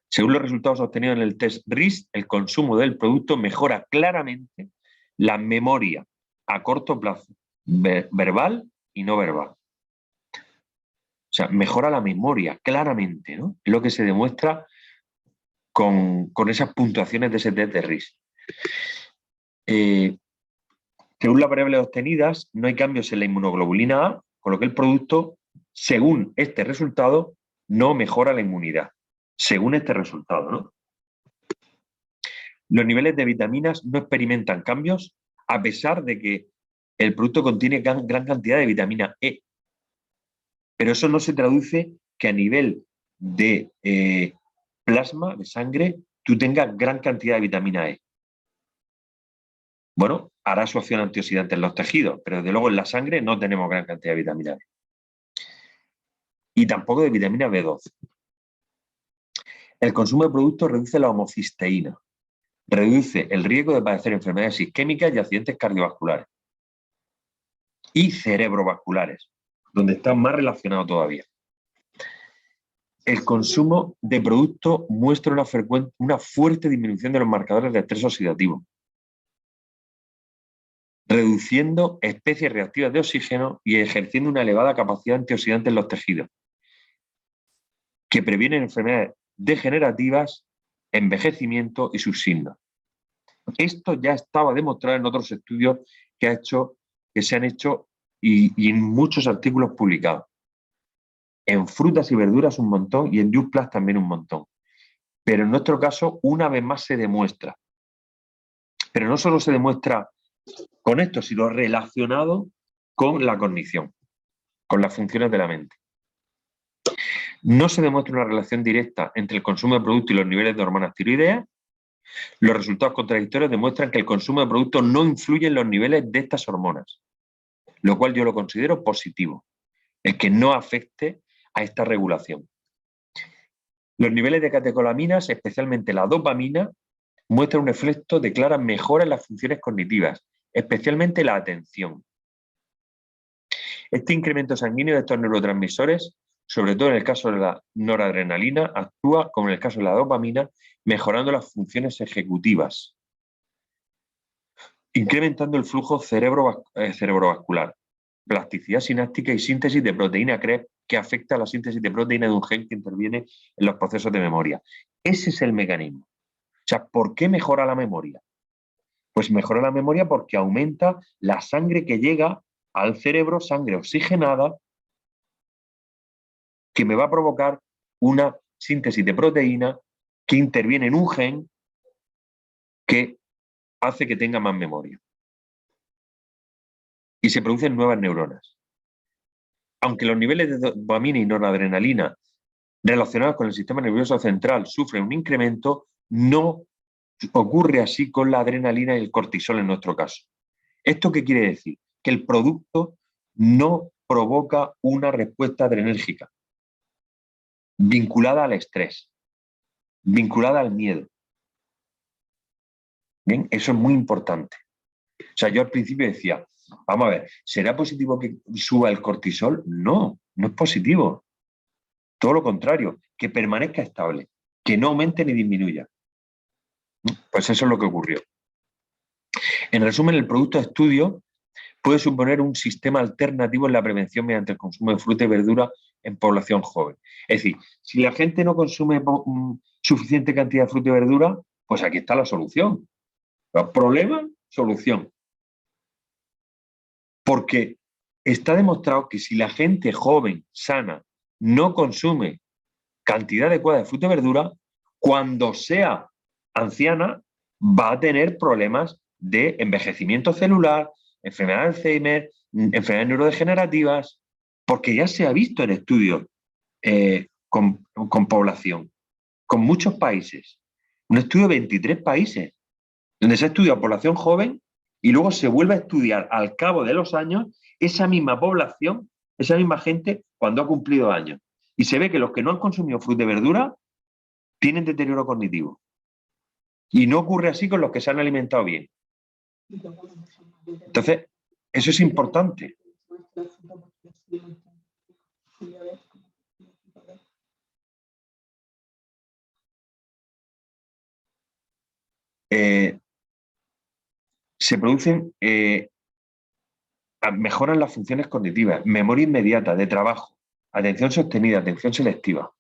B: Según los resultados obtenidos en el test RIS, el consumo del producto mejora claramente la memoria a corto plazo, verbal y no verbal. O sea, mejora la memoria, claramente, ¿no? Es lo que se demuestra con esas puntuaciones de ese test de RIS. Según las variables obtenidas, no hay cambios en la inmunoglobulina A, con lo que el producto, según este resultado, no mejora la inmunidad. Según este resultado, ¿no? Los niveles de vitaminas no experimentan cambios a pesar de que el producto contiene gran cantidad de vitamina E. Pero eso no se traduce que a nivel de plasma, de sangre, tú tengas gran cantidad de vitamina E. Bueno, hará su acción antioxidante en los tejidos, pero desde luego en la sangre no tenemos gran cantidad de vitamina E. Y tampoco de vitamina B12. El consumo de productos reduce la homocisteína, reduce el riesgo de padecer enfermedades isquémicas y accidentes cardiovasculares y cerebrovasculares, donde está más relacionado todavía. El consumo de productos muestra una fuerte disminución de los marcadores de estrés oxidativo, reduciendo especies reactivas de oxígeno y ejerciendo una elevada capacidad antioxidante en los tejidos, que previenen enfermedades degenerativas, envejecimiento y sus signos. Esto ya estaba demostrado en otros estudios que se han hecho y en muchos artículos publicados. En frutas y verduras un montón y en Just Plus también un montón. Pero en nuestro caso, una vez más se demuestra. Pero no solo se demuestra con esto, sino relacionado con la cognición, con las funciones de la mente. No se demuestra una relación directa entre el consumo de productos y los niveles de hormonas tiroideas. Los resultados contradictorios demuestran que el consumo de productos no influye en los niveles de estas hormonas, lo cual yo lo considero positivo, el que no afecte a esta regulación. Los niveles de catecolaminas, especialmente la dopamina, muestran un efecto de clara mejora en las funciones cognitivas, especialmente la atención. Este incremento sanguíneo de estos neurotransmisores, sobre todo en el caso de la noradrenalina, actúa, como en el caso de la dopamina, mejorando las funciones ejecutivas, incrementando el flujo cerebrovascular, plasticidad sináptica y síntesis de proteína CREB, que afecta a la síntesis de proteína de un gen que interviene en los procesos de memoria. Ese es el mecanismo. O sea, ¿por qué mejora la memoria? Pues mejora la memoria porque aumenta la sangre que llega al cerebro, sangre oxigenada, que me va a provocar una síntesis de proteína que interviene en un gen que hace que tenga más memoria. Y se producen nuevas neuronas. Aunque los niveles de dopamina y noradrenalina relacionados con el sistema nervioso central sufren un incremento, no ocurre así con la adrenalina y el cortisol en nuestro caso. ¿Esto qué quiere decir? Que el producto no provoca una respuesta adrenérgica vinculada al estrés, vinculada al miedo. Bien, eso es muy importante. O sea, yo al principio decía, vamos a ver, ¿será positivo que suba el cortisol? No, no es positivo. Todo lo contrario, que permanezca estable, que no aumente ni disminuya. Pues eso es lo que ocurrió. En resumen, el producto de estudio puede suponer un sistema alternativo en la prevención mediante el consumo de fruta y verdura en población joven. Es decir, si la gente no consume suficiente cantidad de fruta y verdura, pues aquí está la solución. Problema, solución. Porque está demostrado que si la gente joven, sana, no consume cantidad adecuada de fruta y verdura, cuando sea anciana va a tener problemas de envejecimiento celular, enfermedad de Alzheimer, enfermedades neurodegenerativas, porque ya se ha visto en estudios con población, con muchos países. Un estudio de 23 países, donde se ha estudiado población joven y luego se vuelve a estudiar al cabo de los años esa misma población, esa misma gente cuando ha cumplido años. Y se ve que los que no han consumido fruta y verdura tienen deterioro cognitivo. Y no ocurre así con los que se han alimentado bien. Entonces, eso es importante. Se producen, mejoran las funciones cognitivas, memoria inmediata, de trabajo, atención sostenida, atención selectiva.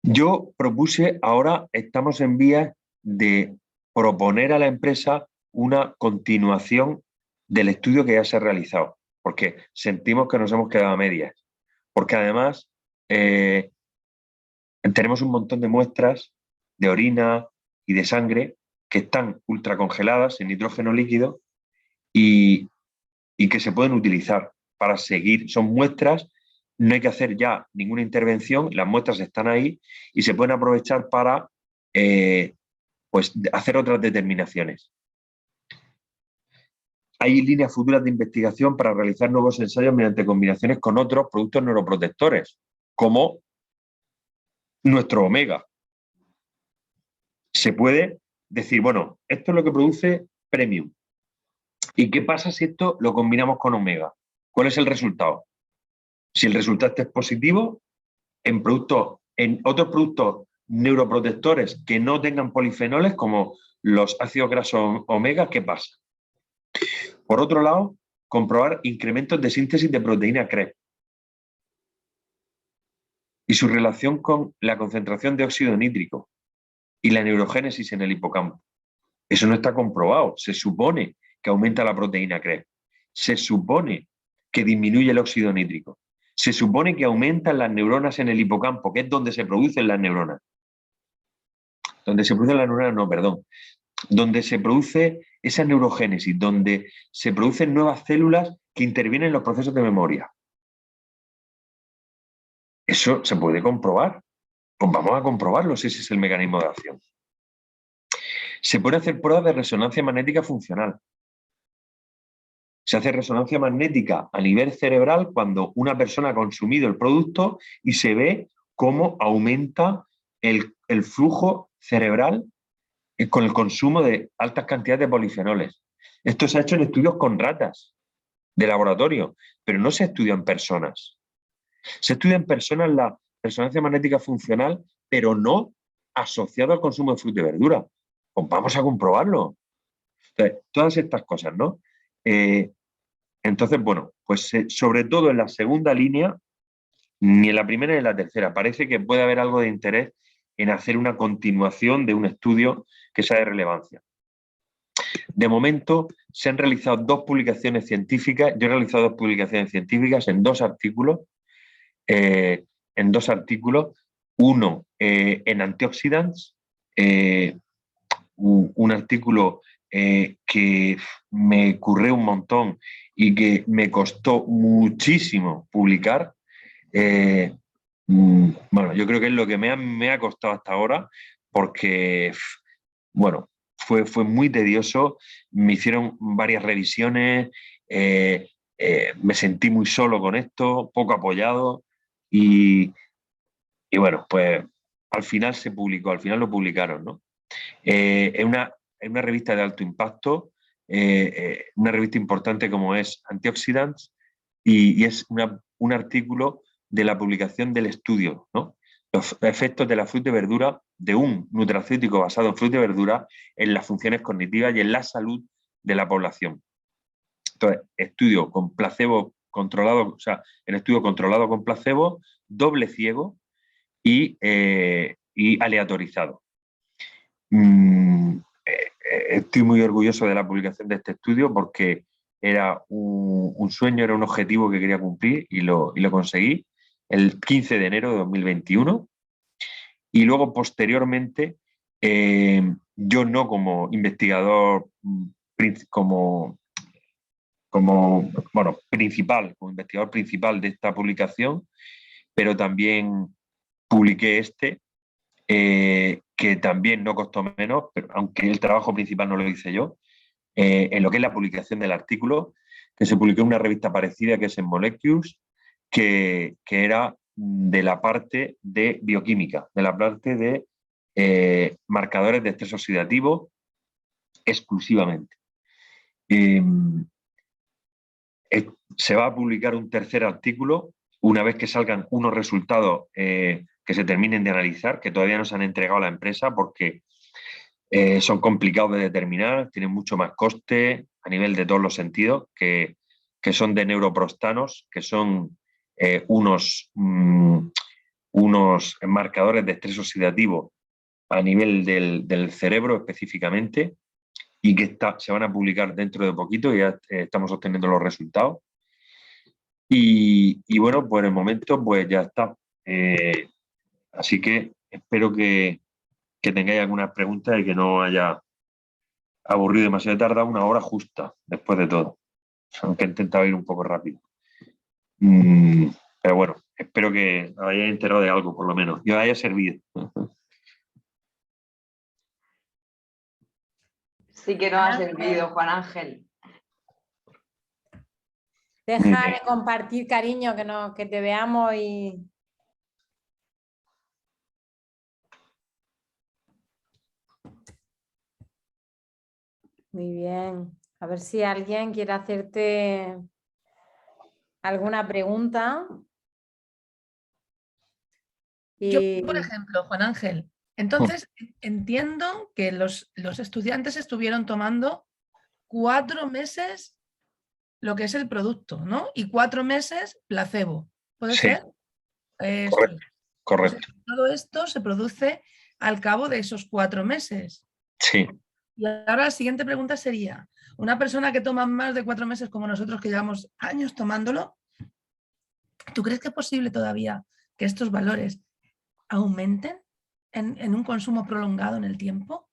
B: Yo propuse, ahora estamos en vías de proponer a la empresa una continuación del estudio que ya se ha realizado, porque sentimos que nos hemos quedado a medias, porque además tenemos un montón de muestras de orina y de sangre que están ultracongeladas en nitrógeno líquido y que se pueden utilizar para seguir. Son muestras, no hay que hacer ya ninguna intervención, las muestras están ahí y se pueden aprovechar para pues, hacer otras determinaciones. Hay líneas futuras de investigación para realizar nuevos ensayos mediante combinaciones con otros productos neuroprotectores, como nuestro omega. Se puede decir, bueno, esto es lo que produce Premium. ¿Y qué pasa si esto lo combinamos con omega? ¿Cuál es el resultado? Si el resultado es positivo, en otros productos neuroprotectores que no tengan polifenoles, como los ácidos grasos omega, ¿qué pasa? Por otro lado, comprobar incrementos de síntesis de proteína CREB y su relación con la concentración de óxido nítrico y la neurogénesis en el hipocampo. Eso no está comprobado. Se supone que aumenta la proteína CREB. Se supone que disminuye el óxido nítrico. Se supone que aumentan las neuronas en el hipocampo, que es donde se producen las neuronas. Donde se producen las neuronas, no, perdón. Donde se produce esa neurogénesis, donde se producen nuevas células que intervienen en los procesos de memoria. Eso se puede comprobar. Pues vamos a comprobarlo si ese es el mecanismo de acción. Se puede hacer pruebas de resonancia magnética funcional. Se hace resonancia magnética a nivel cerebral cuando una persona ha consumido el producto y se ve cómo aumenta el flujo cerebral con el consumo de altas cantidades de polifenoles. Esto se ha hecho en estudios con ratas de laboratorio, pero no se estudia en personas. Se estudia en personas la resonancia magnética funcional, pero no asociado al consumo de fruta y verdura. Pues vamos a comprobarlo. Entonces, todas estas cosas, ¿no? Entonces, bueno, pues sobre todo en la segunda línea, ni en la primera ni en la tercera, parece que puede haber algo de interés en hacer una continuación de un estudio que sea de relevancia. De momento, se han realizado 2 publicaciones científicas. Yo he realizado 2 publicaciones científicas en 2 artículos. Uno en Antioxidants, un artículo que me curré un montón y que me costó muchísimo publicar. Bueno, yo creo que es lo que me ha costado hasta ahora, porque, bueno, fue muy tedioso, me hicieron varias revisiones, me sentí muy solo con esto, poco apoyado y bueno, pues al final se publicó, al final lo publicaron, ¿no? En una revista de alto impacto, una revista importante como es Antioxidants, y es un artículo de la publicación del estudio, ¿no? Los efectos de la fruta y verdura, de un nutracéutico basado en fruta y verdura, en las funciones cognitivas y en la salud de la población. Entonces, estudio con placebo controlado, o sea, el estudio controlado con placebo, doble ciego y aleatorizado. Estoy muy orgulloso de la publicación de este estudio porque era un sueño, era un objetivo que quería cumplir y lo conseguí el 15 de enero de 2021. Y luego, posteriormente, yo no como investigador, como investigador principal de esta publicación, pero también publiqué que también no costó menos, pero aunque el trabajo principal no lo hice yo, en lo que es la publicación del artículo, que se publicó en una revista parecida que es en Molecules, que era de la parte de bioquímica, de la parte de marcadores de estrés oxidativo exclusivamente. Se va a publicar un tercer artículo una vez que salgan unos resultados que se terminen de analizar, que todavía no se han entregado a la empresa porque son complicados de determinar, tienen mucho más coste a nivel de todos los sentidos que que son de neuroprostanos, que son unos marcadores de estrés oxidativo a nivel del cerebro específicamente, y que se van a publicar dentro de poquito, y ya estamos obteniendo los resultados. Y bueno, pues en el momento pues ya está. Así que espero que tengáis algunas preguntas y que no haya aburrido demasiado. He tardado 1 hora justa, después de todo. Aunque he intentado ir un poco rápido. Pero bueno, espero que os hayáis enterado de algo, por lo menos, y os haya servido.
D: Sí que nos ha servido, Juan Ángel.
C: Deja de compartir, cariño, que te veamos y... Muy bien. A ver si alguien quiere hacerte alguna pregunta.
A: Yo, por ejemplo, Juan Ángel, entonces entiendo que los estudiantes estuvieron tomando 4 meses lo que es el producto, ¿no? Y 4 meses placebo. ¿Puede
B: Sí,
A: ser? Eso
B: correcto,
A: es.
B: correcto.
A: O sea, todo esto se produce al cabo de esos 4 meses.
B: Sí.
A: Y ahora la siguiente pregunta sería, una persona que toma más de 4 meses como nosotros, que llevamos años tomándolo, ¿tú crees que es posible todavía que estos valores aumenten en un consumo prolongado en el tiempo?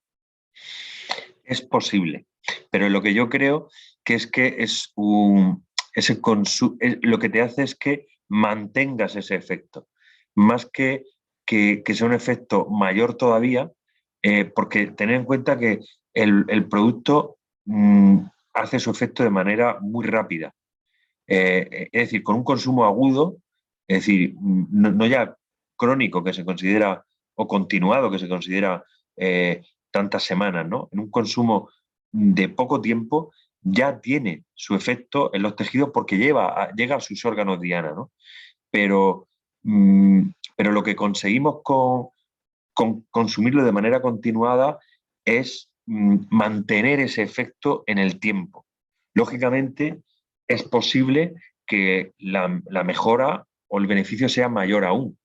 B: Es posible, pero lo que yo creo que es lo que te hace es que mantengas ese efecto, más que sea un efecto mayor todavía, porque tener en cuenta que el producto hace su efecto de manera muy rápida. Es decir, con un consumo agudo, es decir, no ya crónico que se considera, o continuado que se considera tantas semanas, ¿no? En un consumo de poco tiempo ya tiene su efecto en los tejidos porque llega a sus órganos diana, ¿no? Pero lo que conseguimos con consumirlo de manera continuada es mantener ese efecto en el tiempo. Lógicamente, es posible que la mejora o el beneficio sea mayor aún.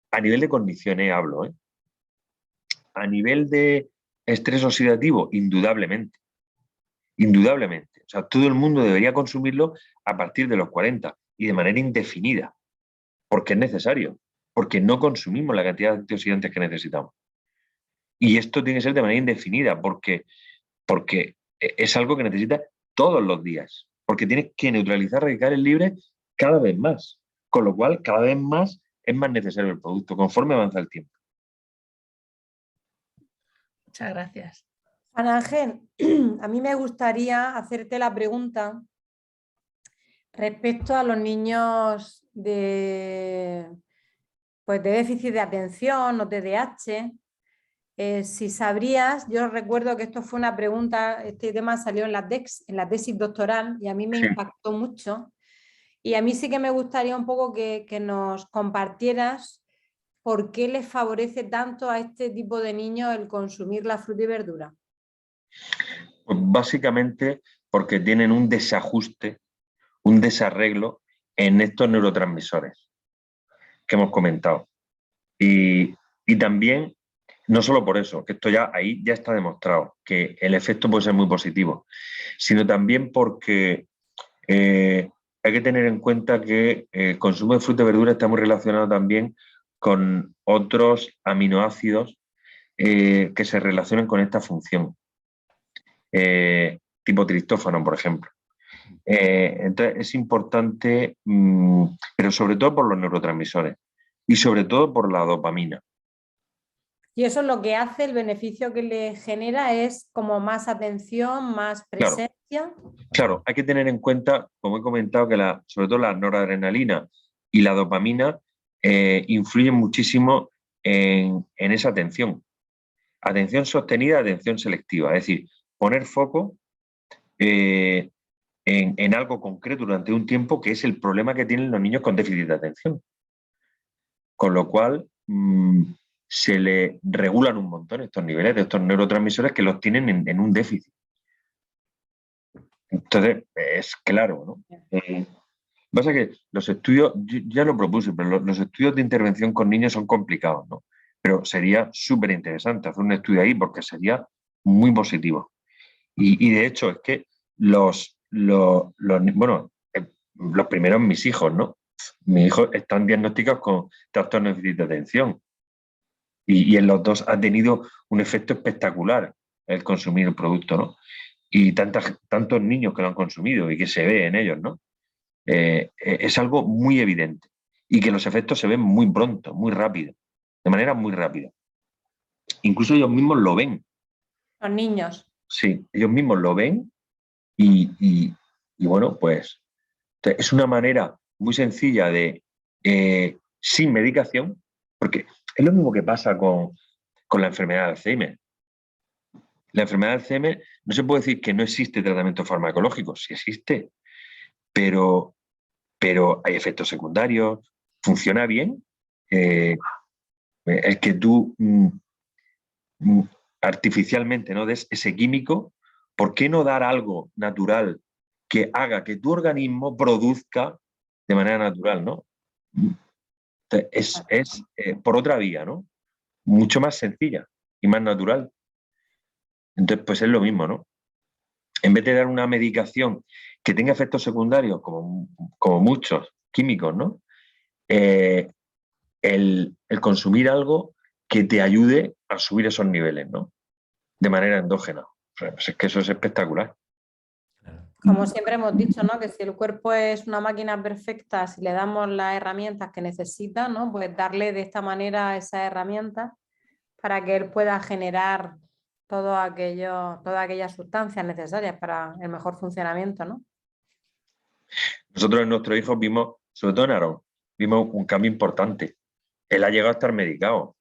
B: A nivel de condiciones hablo, ¿eh? A nivel de estrés oxidativo, indudablemente. Indudablemente. O sea, todo el mundo debería consumirlo a partir de los 40 y de manera indefinida, porque es necesario, porque no consumimos la cantidad de antioxidantes que necesitamos. Y esto tiene que ser de manera indefinida, porque es algo que necesitas todos los días, porque tienes que neutralizar radicales libres cada vez más, con lo cual cada vez más es más necesario el producto conforme avanza el tiempo.
A: Muchas gracias.
C: Juan Ángel, a mí me gustaría hacerte la pregunta respecto a los niños de déficit de atención o TDAH. Si sabrías, yo recuerdo que esto fue una pregunta, este tema salió en la tesis doctoral y a mí me impactó mucho. Y a mí sí que me gustaría un poco que nos compartieras por qué les favorece tanto a este tipo de niños el consumir la fruta y verdura.
B: Pues básicamente porque tienen un desajuste, un desarreglo en estos neurotransmisores que hemos comentado. Y también, no solo por eso, que esto ahí ya está demostrado, que el efecto puede ser muy positivo, sino también porque hay que tener en cuenta que el consumo de fruta y verdura está muy relacionado también con otros aminoácidos que se relacionan con esta función, tipo triptófano, por ejemplo. Entonces es importante, pero sobre todo por los neurotransmisores y sobre todo por la dopamina.
C: Y eso lo que hace, el beneficio que le genera es como más atención, más presencia.
B: Claro, hay que tener en cuenta, como he comentado, que sobre todo la noradrenalina y la dopamina influyen muchísimo en esa atención. Atención sostenida, atención selectiva. Es decir, poner foco en algo concreto durante un tiempo, que es el problema que tienen los niños con déficit de atención. Con lo cual, se le regulan un montón estos niveles de estos neurotransmisores que los tienen en un déficit. Entonces, es claro, ¿no? Pasa que los estudios, yo ya lo propuse, pero los estudios de intervención con niños son complicados, ¿no? Pero sería súper interesante hacer un estudio ahí porque sería muy positivo. Y de hecho, es que bueno, los primeros mis hijos, ¿no? Mis hijos están diagnosticados con trastorno de déficit de atención. Y en los dos ha tenido un efecto espectacular el consumir el producto, ¿no? Y tantos niños que lo han consumido y que se ve en ellos, ¿no? Es algo muy evidente y que los efectos se ven muy pronto, muy rápido, de manera muy rápida. Incluso ellos mismos lo ven.
C: Los niños.
B: Sí, ellos mismos lo ven y bueno, pues es una manera muy sencilla de, sin medicación, porque es lo mismo que pasa con la enfermedad de Alzheimer. La enfermedad de Alzheimer no se puede decir que no existe tratamiento farmacológico, sí existe, pero hay efectos secundarios, funciona bien. El que tú artificialmente no des ese químico, ¿por qué no dar algo natural que haga que tu organismo produzca de manera natural, ¿no? Es por otra vía, ¿no? Mucho más sencilla y más natural. Entonces, pues es lo mismo, ¿no? En vez de dar una medicación que tenga efectos secundarios, como muchos químicos, ¿no? El consumir algo que te ayude a subir esos niveles, ¿no? De manera endógena. O sea, pues es que eso es espectacular.
C: Como siempre hemos dicho, ¿no? Que si el cuerpo es una máquina perfecta, si le damos las herramientas que necesita, ¿no? Pues darle de esta manera esas herramientas para que él pueda generar todas aquellas sustancias necesarias para el mejor funcionamiento, ¿no?
B: Nosotros en nuestros hijos vimos, sobre todo en Aarón, vimos un cambio importante. Él ha llegado a estar medicado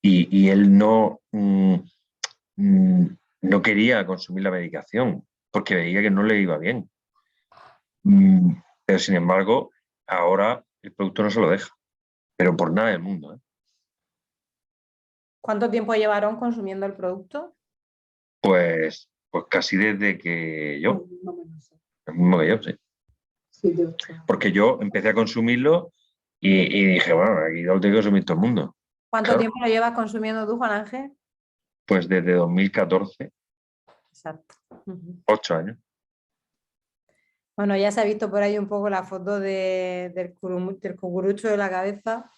B: y él no quería consumir la medicación porque veía que no le iba bien. Pero sin embargo, ahora el producto no se lo deja, pero por nada del mundo, ¿eh?
C: ¿Cuánto tiempo llevaron consumiendo el producto?
B: Pues casi desde que yo, el mismo que yo, sí.
C: Sí, de 8.
B: Porque yo empecé a consumirlo y dije, bueno, aquí lo tengo que consumir todo el mundo.
C: ¿Cuánto
B: Claro,
C: tiempo lo llevas consumiendo tú, Juan Ángel?
B: pues desde 2014,
C: Exacto.
B: 8 años.
C: Bueno, ya se ha visto por ahí un poco la foto del cucurucho de la cabeza,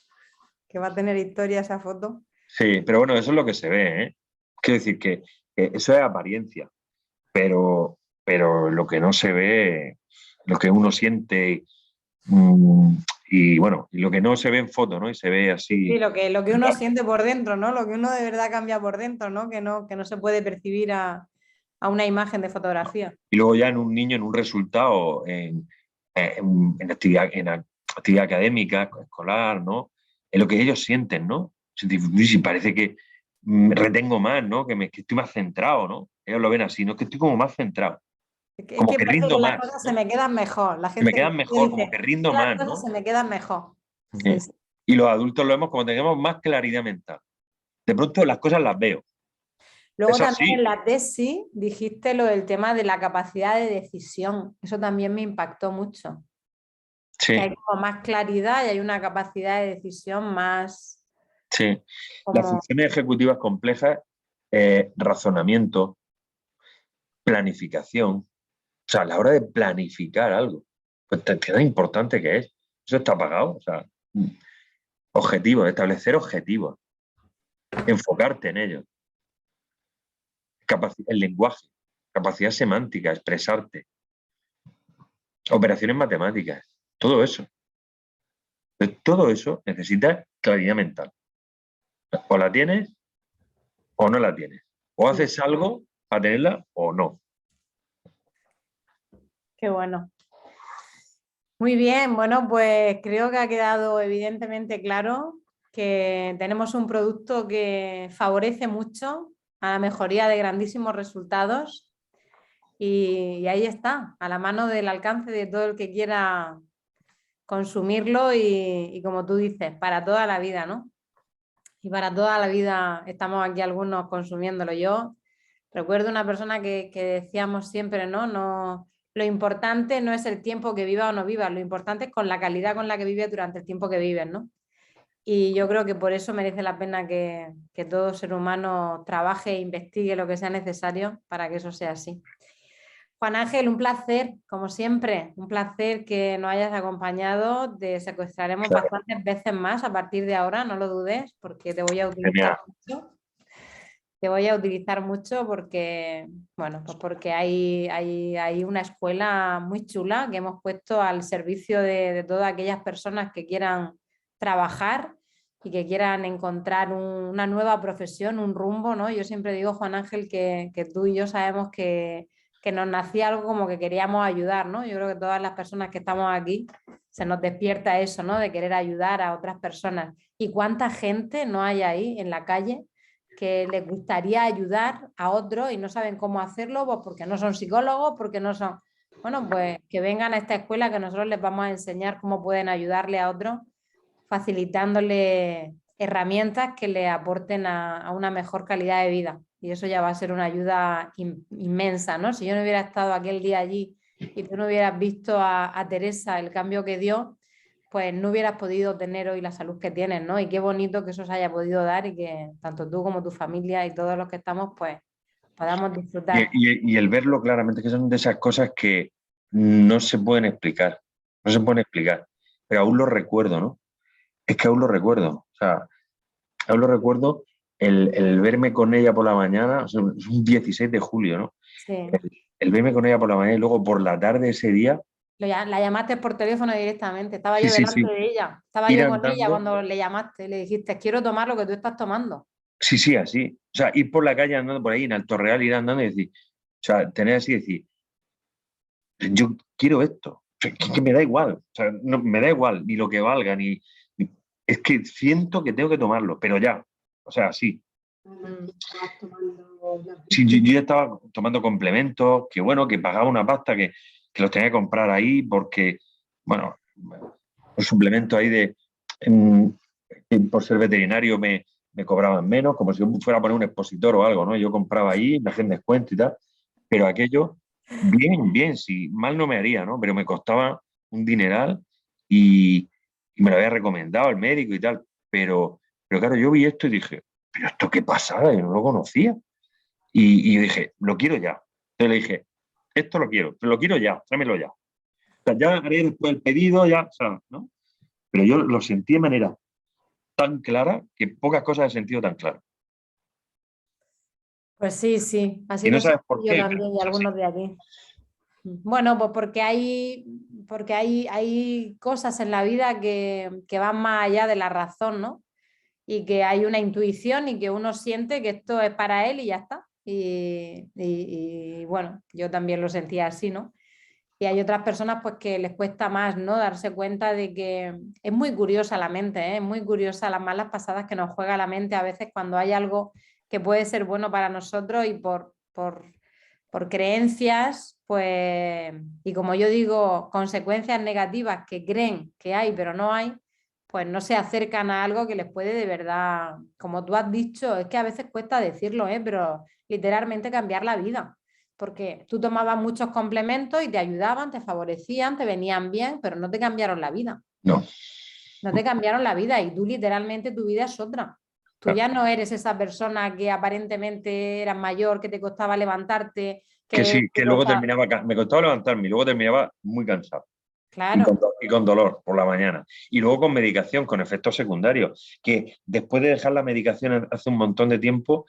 C: que va a tener historia esa foto.
B: Sí, pero bueno, eso es lo que se ve, ¿eh? Quiero decir que eso es apariencia, pero lo que no se ve, lo que uno siente y bueno, y lo que no se ve en foto, ¿no? Y se ve así.
C: Sí, lo que uno siente por dentro, ¿no? Lo que uno de verdad cambia por dentro, ¿no? Que no se puede percibir a una imagen de fotografía.
B: Y luego ya en un niño, en un resultado, en actividad académica, escolar, ¿no? En lo que ellos sienten, ¿no? Si parece que retengo más, ¿no? Que estoy más centrado, ¿no? Ellos lo ven así, ¿no? Que estoy como más centrado,
C: Es
B: como
C: que
B: que
C: parece
B: rindo
C: que las
B: más,
C: cosas se
B: ¿no?
C: me quedan mejor. La
B: Que me
C: gente
B: quedan mejor, como
C: dice,
B: que rindo
C: las
B: más,
C: cosas
B: ¿no?
C: se me quedan mejor.
B: Sí.
C: Sí.
B: Y los adultos lo vemos como tenemos más claridad mental. De pronto las cosas las veo.
C: Luego
B: Es
C: también en
B: así.
C: la tesis dijiste lo del tema de la capacidad de decisión. Eso también me impactó mucho.
B: Sí,
C: Que hay como más claridad y hay una capacidad de decisión más
B: sí. Las
C: como...
B: funciones ejecutivas complejas, razonamiento, planificación. O sea, a la hora de planificar algo, pues tan importante que es. Eso está pagado. O sea, objetivos, establecer objetivos, enfocarte en ellos. El lenguaje, capacidad semántica, expresarte, operaciones matemáticas, todo eso. Entonces, todo eso necesita claridad mental. O la tienes o no la tienes. O haces algo para tenerla o no.
C: Qué bueno. Muy bien, bueno, pues creo que ha quedado evidentemente claro que tenemos un producto que favorece mucho a la mejoría de grandísimos resultados y ahí está, a la mano del alcance de todo el que quiera consumirlo y como tú dices, para toda la vida, ¿no? Y para toda la vida estamos aquí algunos consumiéndolo. Yo Recuerdo una persona que decíamos siempre, ¿no? Lo importante no es el tiempo que viva o no viva, lo importante es con la calidad con la que vive durante el tiempo que vives, ¿no? Y yo creo que por eso merece la pena que todo ser humano trabaje e investigue lo que sea necesario para que eso sea así. Juan Ángel, un placer, como siempre, un placer que nos hayas acompañado. Te secuestraremos
B: Claro.
C: bastantes veces más a partir de ahora, no lo dudes, porque te voy a
B: Genial.
C: utilizar mucho. Te voy a utilizar mucho porque, bueno, pues porque hay una escuela muy chula que hemos puesto al servicio de todas aquellas personas que quieran trabajar y que quieran encontrar una nueva profesión, un rumbo, ¿no? Yo siempre digo, Juan Ángel, que tú y yo sabemos que nos nacía algo como que queríamos ayudar, ¿no? Yo creo que todas las personas que estamos aquí se nos despierta eso, ¿no? De querer ayudar a otras personas. ¿Y cuánta gente no hay ahí en la calle que les gustaría ayudar a otros y no saben cómo hacerlo, pues porque no son psicólogos, porque no son... Bueno, pues que vengan a esta escuela que nosotros les vamos a enseñar cómo pueden ayudarle a otros, facilitándole herramientas que le aporten a una mejor calidad de vida. Y eso ya va a ser una ayuda inmensa, ¿no? Si yo no hubiera estado aquel día allí y tú no hubieras visto a Teresa el cambio que dio, pues no hubieras podido tener hoy la salud que tienes, ¿no? Y qué bonito que eso se haya podido dar y que tanto tú como tu familia y todos los que estamos, pues podamos disfrutar.
B: Y el verlo claramente, que son de esas cosas que no se pueden explicar, no se pueden explicar, pero aún lo recuerdo, ¿no? Es que aún lo recuerdo, o sea, aún lo recuerdo el verme con ella por la mañana, o sea, es un 16 de julio, ¿no?
C: Sí.
B: El verme con ella por la mañana y luego por la tarde ese día.
C: La llamaste por teléfono directamente, estaba
B: Sí,
C: yo
B: sí,
C: delante
B: sí.
C: de ella, estaba
B: Ir
C: yo con ella
B: andando.
C: cuando le llamaste, le dijiste, quiero tomar lo que tú estás tomando.
B: Sí, sí, así. O sea, ir por la calle andando por ahí en Alto Real, ir andando y decir, o sea, tener así y decir, yo quiero esto. O sea, que me da igual. O sea, no, me da igual ni lo que valga, es que siento que tengo que tomarlo, pero ya. O sea, sí. Sí, yo ya estaba tomando complementos, que bueno, que pagaba una pasta que los tenía que comprar ahí porque, bueno, un suplemento ahí que por ser veterinario me cobraban menos, como si yo fuera a poner un expositor o algo, ¿no? Yo compraba ahí, me hacían descuento y tal, pero aquello, bien, bien, sí, mal no me haría, ¿no? Pero me costaba un dineral y me lo había recomendado el médico y tal, pero claro, yo vi esto y dije, ¿pero esto qué pasaba? Yo no lo conocía. Y yo dije, lo quiero ya. Entonces le dije, esto lo quiero ya, tráemelo ya. O sea, ya haré después el pedido, ya, o sea, ¿no? Pero yo lo sentí de manera tan clara que pocas cosas he sentido tan claro.
C: Pues sí, sí, así
B: Y no
C: lo
B: sabes
C: siento
B: por
C: yo
B: qué, pero
C: también y
B: es así.
C: algunos de aquí. Bueno, pues porque hay cosas en la vida que van más allá de la razón, ¿no? Y que hay una intuición y que uno siente que esto es para él y ya está. Y bueno, yo también lo sentía así, ¿no? Y hay otras personas pues que les cuesta más, ¿no? Darse cuenta de que es muy curiosa la mente, ¿eh? Es muy curiosa las malas pasadas que nos juega la mente a veces cuando hay algo que puede ser bueno para nosotros y por creencias, pues, y como yo digo, consecuencias negativas que creen que hay pero no hay, pues no se acercan a algo que les puede de verdad, como tú has dicho, es que a veces cuesta decirlo, pero literalmente cambiar la vida. Porque tú tomabas muchos complementos y te ayudaban, te favorecían, te venían bien, pero no te cambiaron la vida.
B: No.
C: No te cambiaron la vida y tú literalmente tu vida es otra. Tú ya no eres esa persona que aparentemente eras mayor, que te costaba levantarte,
B: Que
C: que
B: sí,
C: te
B: que luego
C: costaba...
B: terminaba, me costaba levantarme y luego terminaba muy cansado
C: Claro,
B: y con dolor por la mañana. Y luego con medicación, con efectos secundarios, que después de dejar la medicación hace un montón de tiempo,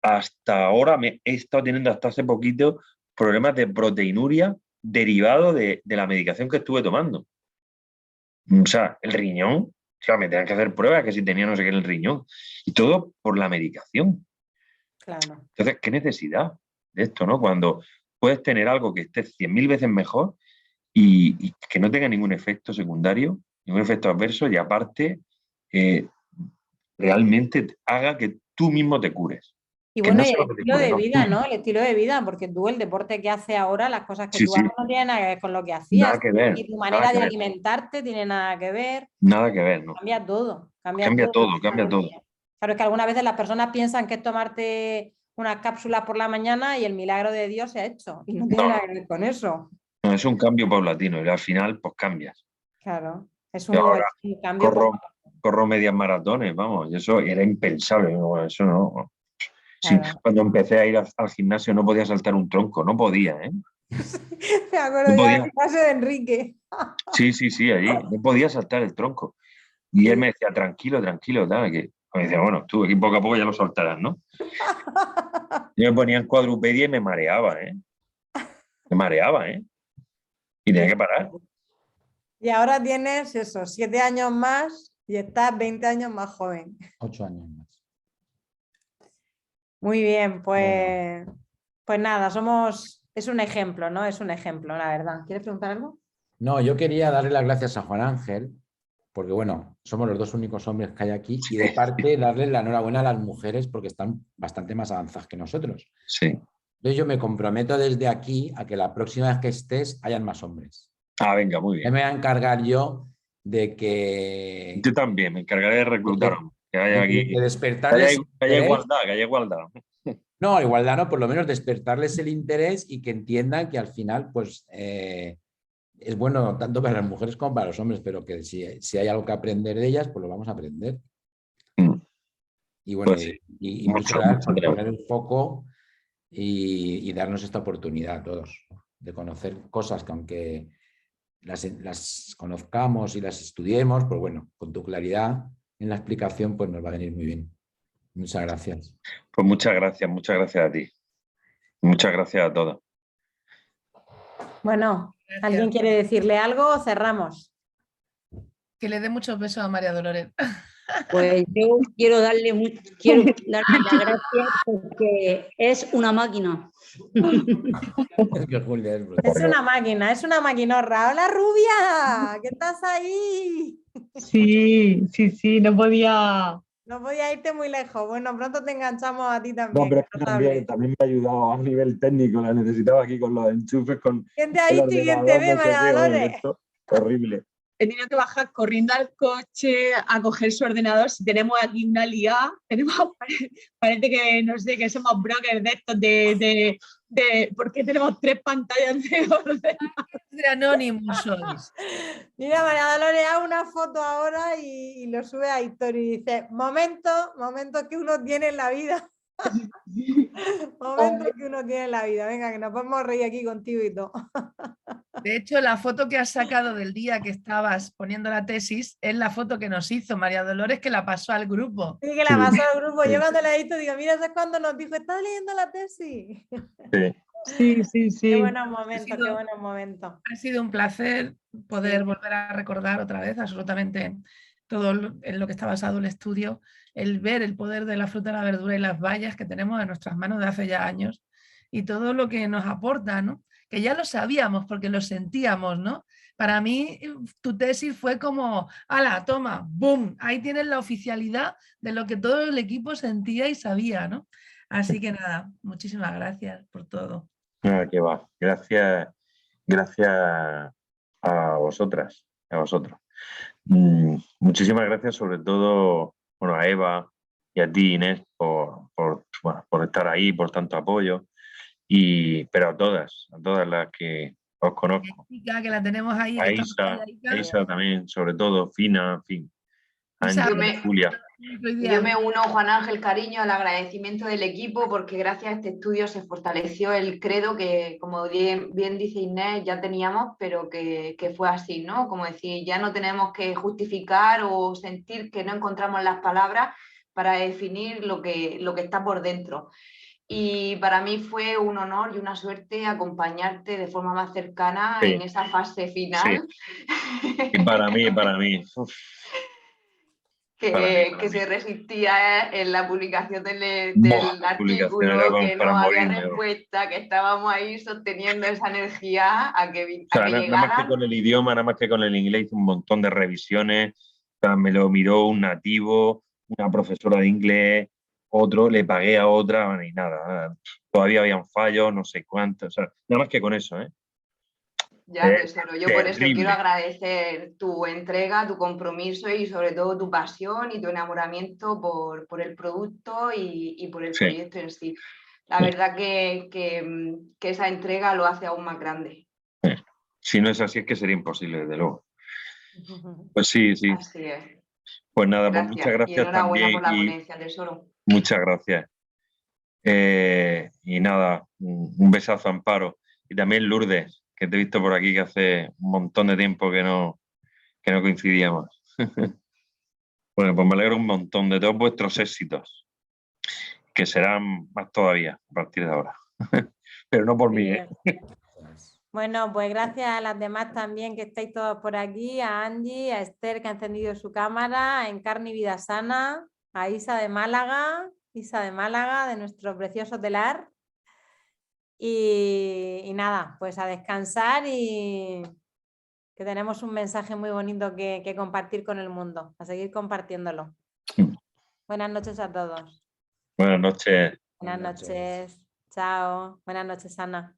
B: hasta ahora he estado teniendo hasta hace poquito problemas de proteinuria derivados de la medicación que estuve tomando. O sea, el riñón, o sea, me tenían que hacer pruebas que si tenía no sé qué en el riñón. Y todo por la medicación.
C: claro.
B: Entonces, ¿qué necesidad de esto, no? Cuando puedes tener algo que esté 100.000 veces mejor y que no tenga ningún efecto secundario, ningún efecto adverso y aparte realmente haga que tú mismo te cures.
C: Y
B: Que
C: bueno,
B: no
C: y el
B: solo que te
C: estilo
B: cure,
C: de
B: no, tú
C: vida, ¿no?
B: mismo.
C: El estilo de vida, porque tú el deporte que haces ahora, las cosas que
B: Sí,
C: tú
B: sí,
C: haces no tienen nada que ver con lo que hacías.
B: nada que ver,
C: Y tu
B: nada
C: manera
B: que
C: de
B: ver,
C: alimentarte tiene nada que ver.
B: nada que ver, ¿no?
C: Cambia todo, cambia
B: Cambia
C: todo.
B: todo, cambia todo.
C: Claro, es que algunas veces las personas piensan que es tomarte unas cápsulas por la mañana y el milagro de Dios se ha hecho. Y no tiene nada que ver con eso.
B: No, es un cambio paulatino y al final pues cambias.
C: Claro, es
B: Yo ahora
C: un cambio.
B: corro medias maratones, vamos, y eso era impensable, bueno, eso no. Sí,
C: Claro.
B: cuando empecé a ir al gimnasio no podía saltar un tronco, no podía, ¿eh?
C: Me acuerdo
B: No
C: ya
B: podía.
C: del caso de Enrique.
B: Sí, allí, no podía saltar el tronco. Y él me decía, tranquilo, tal, que me decía, bueno, tú aquí poco a poco ya lo saltarás, ¿no? Yo me ponía en cuadrupedia y me mareaba, ¿eh? Me mareaba, ¿eh? Y tenía que parar.
C: Y ahora tienes eso, 7 años más y estás 20 años más joven.
E: 8 años más.
C: Muy bien,
E: Bueno.
C: pues nada, es un ejemplo, ¿no? Es un ejemplo, la verdad. ¿Quieres preguntar algo?
E: No, yo quería darle las gracias a Juan Ángel, porque bueno, somos los dos únicos hombres que hay aquí, y de parte darle la enhorabuena a las mujeres porque están bastante más avanzadas que nosotros.
B: Sí.
E: Entonces yo me comprometo desde aquí a que la próxima vez que estés hayan más hombres.
B: Ah, venga, muy
E: Ya
B: bien.
E: me voy a encargar yo de que...
B: Yo también me encargaré de reclutar hombres, que haya aquí,
E: de
B: que
E: despertarles
B: haya
E: interés.
B: igualdad, que haya igualdad.
E: No, igualdad no, por lo menos despertarles el interés y que entiendan que al final, pues, es bueno tanto para las mujeres como para los hombres, pero que si hay algo que aprender de ellas, pues lo vamos a aprender.
B: Mm.
E: Y bueno,
B: Pues sí,
E: y
B: mucho
E: muchas gracias por
B: tenemos.
E: poner el foco y darnos esta oportunidad a todos de conocer cosas que aunque las conozcamos y las estudiemos, pues bueno, con tu claridad en la explicación, pues nos va a venir muy bien. Muchas gracias.
B: Pues muchas gracias a ti. Muchas gracias a todos.
C: Bueno,
A: Gracias.
C: ¿alguien quiere decirle algo o cerramos?
A: Que le dé muchos besos a María Dolores.
F: Pues yo quiero darle las gracias porque es una máquina.
C: Es una maquinorra. ¡Hola, rubia! ¿Qué estás ahí?
G: Sí, no podía.
C: No podía irte muy lejos. Bueno, pronto te enganchamos a ti
H: No,
C: también.
H: pero es
C: que
H: que
C: no sabes.
H: también me ha ayudado a nivel técnico, la necesitaba aquí con los enchufes, con
C: ¿Quién te ha
H: el
C: visto y quién te
H: ordenador,
C: ve,
H: no sé
C: María
H: qué, oye,
C: Dolores?
H: esto horrible.
G: He tenido que bajar corriendo al coche a coger su ordenador. Si tenemos aquí una liada, parece que no sé, que somos brokers de estos de ¿por qué tenemos 3 pantallas de ordenador?
A: De Anonymous sois.
C: Mira, María Dolores, hago una foto ahora y lo sube a History y dice, momento que uno tiene en la vida. Momentos que uno tiene en la vida. Venga, que nos podemos reír aquí contigo y todo.
A: De hecho, la foto que has sacado del día que estabas poniendo la tesis es la foto que nos hizo María Dolores, que la pasó al grupo.
C: Sí, que la pasó al grupo. Yo cuando la he visto digo, mira, eso es cuando nos dijo, ¿estás leyendo la tesis?
B: Sí.
C: Qué buenos momentos, qué buenos momentos.
A: Ha sido un placer poder volver a recordar otra vez absolutamente todo en lo que está basado el estudio, el ver el poder de la fruta, la verdura y las bayas que tenemos en nuestras manos de hace ya años y todo lo que nos aporta, ¿no? Que ya lo sabíamos porque lo sentíamos, ¿no? Para mí tu tesis fue como, ala, toma, boom, ahí tienes la oficialidad de lo que todo el equipo sentía y sabía, ¿no? Así que nada, muchísimas gracias por todo.
B: Nada, que va. Gracias a vosotras, a vosotros. Muchísimas gracias sobre todo, bueno, a Eva y a ti, Inés, por estar ahí, por tanto apoyo. Pero a todas las que os conozco.
A: Chica, que la tenemos ahí.
B: A Isa también, sobre todo, Fina, en fin. Ángel, Julia.
D: Yo me uno, Juan Ángel, cariño, al agradecimiento del equipo porque gracias a este estudio se fortaleció el credo que, como bien dice Inés, ya teníamos, pero que fue así, ¿no? Como decir, ya no tenemos que justificar o sentir que no encontramos las palabras para definir lo que está por dentro. Y para mí fue un honor y una suerte acompañarte de forma más cercana en esa fase final.
B: Sí. Y para mí.
D: Que se resistía en la publicación del artículo, que no había respuesta, que estábamos ahí sosteniendo esa energía a que
B: nada más que con el idioma, nada más que con el inglés, hice un montón de revisiones. O sea, me lo miró un nativo, una profesora de inglés, otro, le pagué a otra, y nada. Todavía habían fallos, no sé cuántos. O sea, nada más que con eso, ¿eh?
D: Ya, tesoro, yo por eso quiero agradecer tu entrega, tu compromiso y sobre todo tu pasión y tu enamoramiento por el producto y por el proyecto en sí. La verdad que esa entrega lo hace aún más grande.
B: Si no es así, es que sería imposible, desde luego. Pues sí, sí.
D: Así es.
B: Pues nada, pues
D: Gracias.
B: muchas
D: Y
B: gracias
D: enhorabuena
B: también.
D: por la
B: Y
D: ponencia, Tesoro.
B: muchas gracias. Y nada, un besazo, Amparo. Y también Lourdes, que te he visto por aquí que hace un montón de tiempo que no coincidíamos. Bueno, pues me alegro un montón de todos vuestros éxitos, que serán más todavía a partir de ahora. Pero no por mí, ¿eh?
C: Bueno, pues gracias a las demás también que estáis todos por aquí, a Angie, a Esther que ha encendido su cámara, a Encarni Vida Sana, a Isa de Málaga, de nuestro precioso telar. Y nada, pues a descansar y que tenemos un mensaje muy bonito que compartir con el mundo, a seguir compartiéndolo. Buenas noches a todos.
B: Buenas noches.
C: Buenas noches. Chao. Buenas noches, Ana.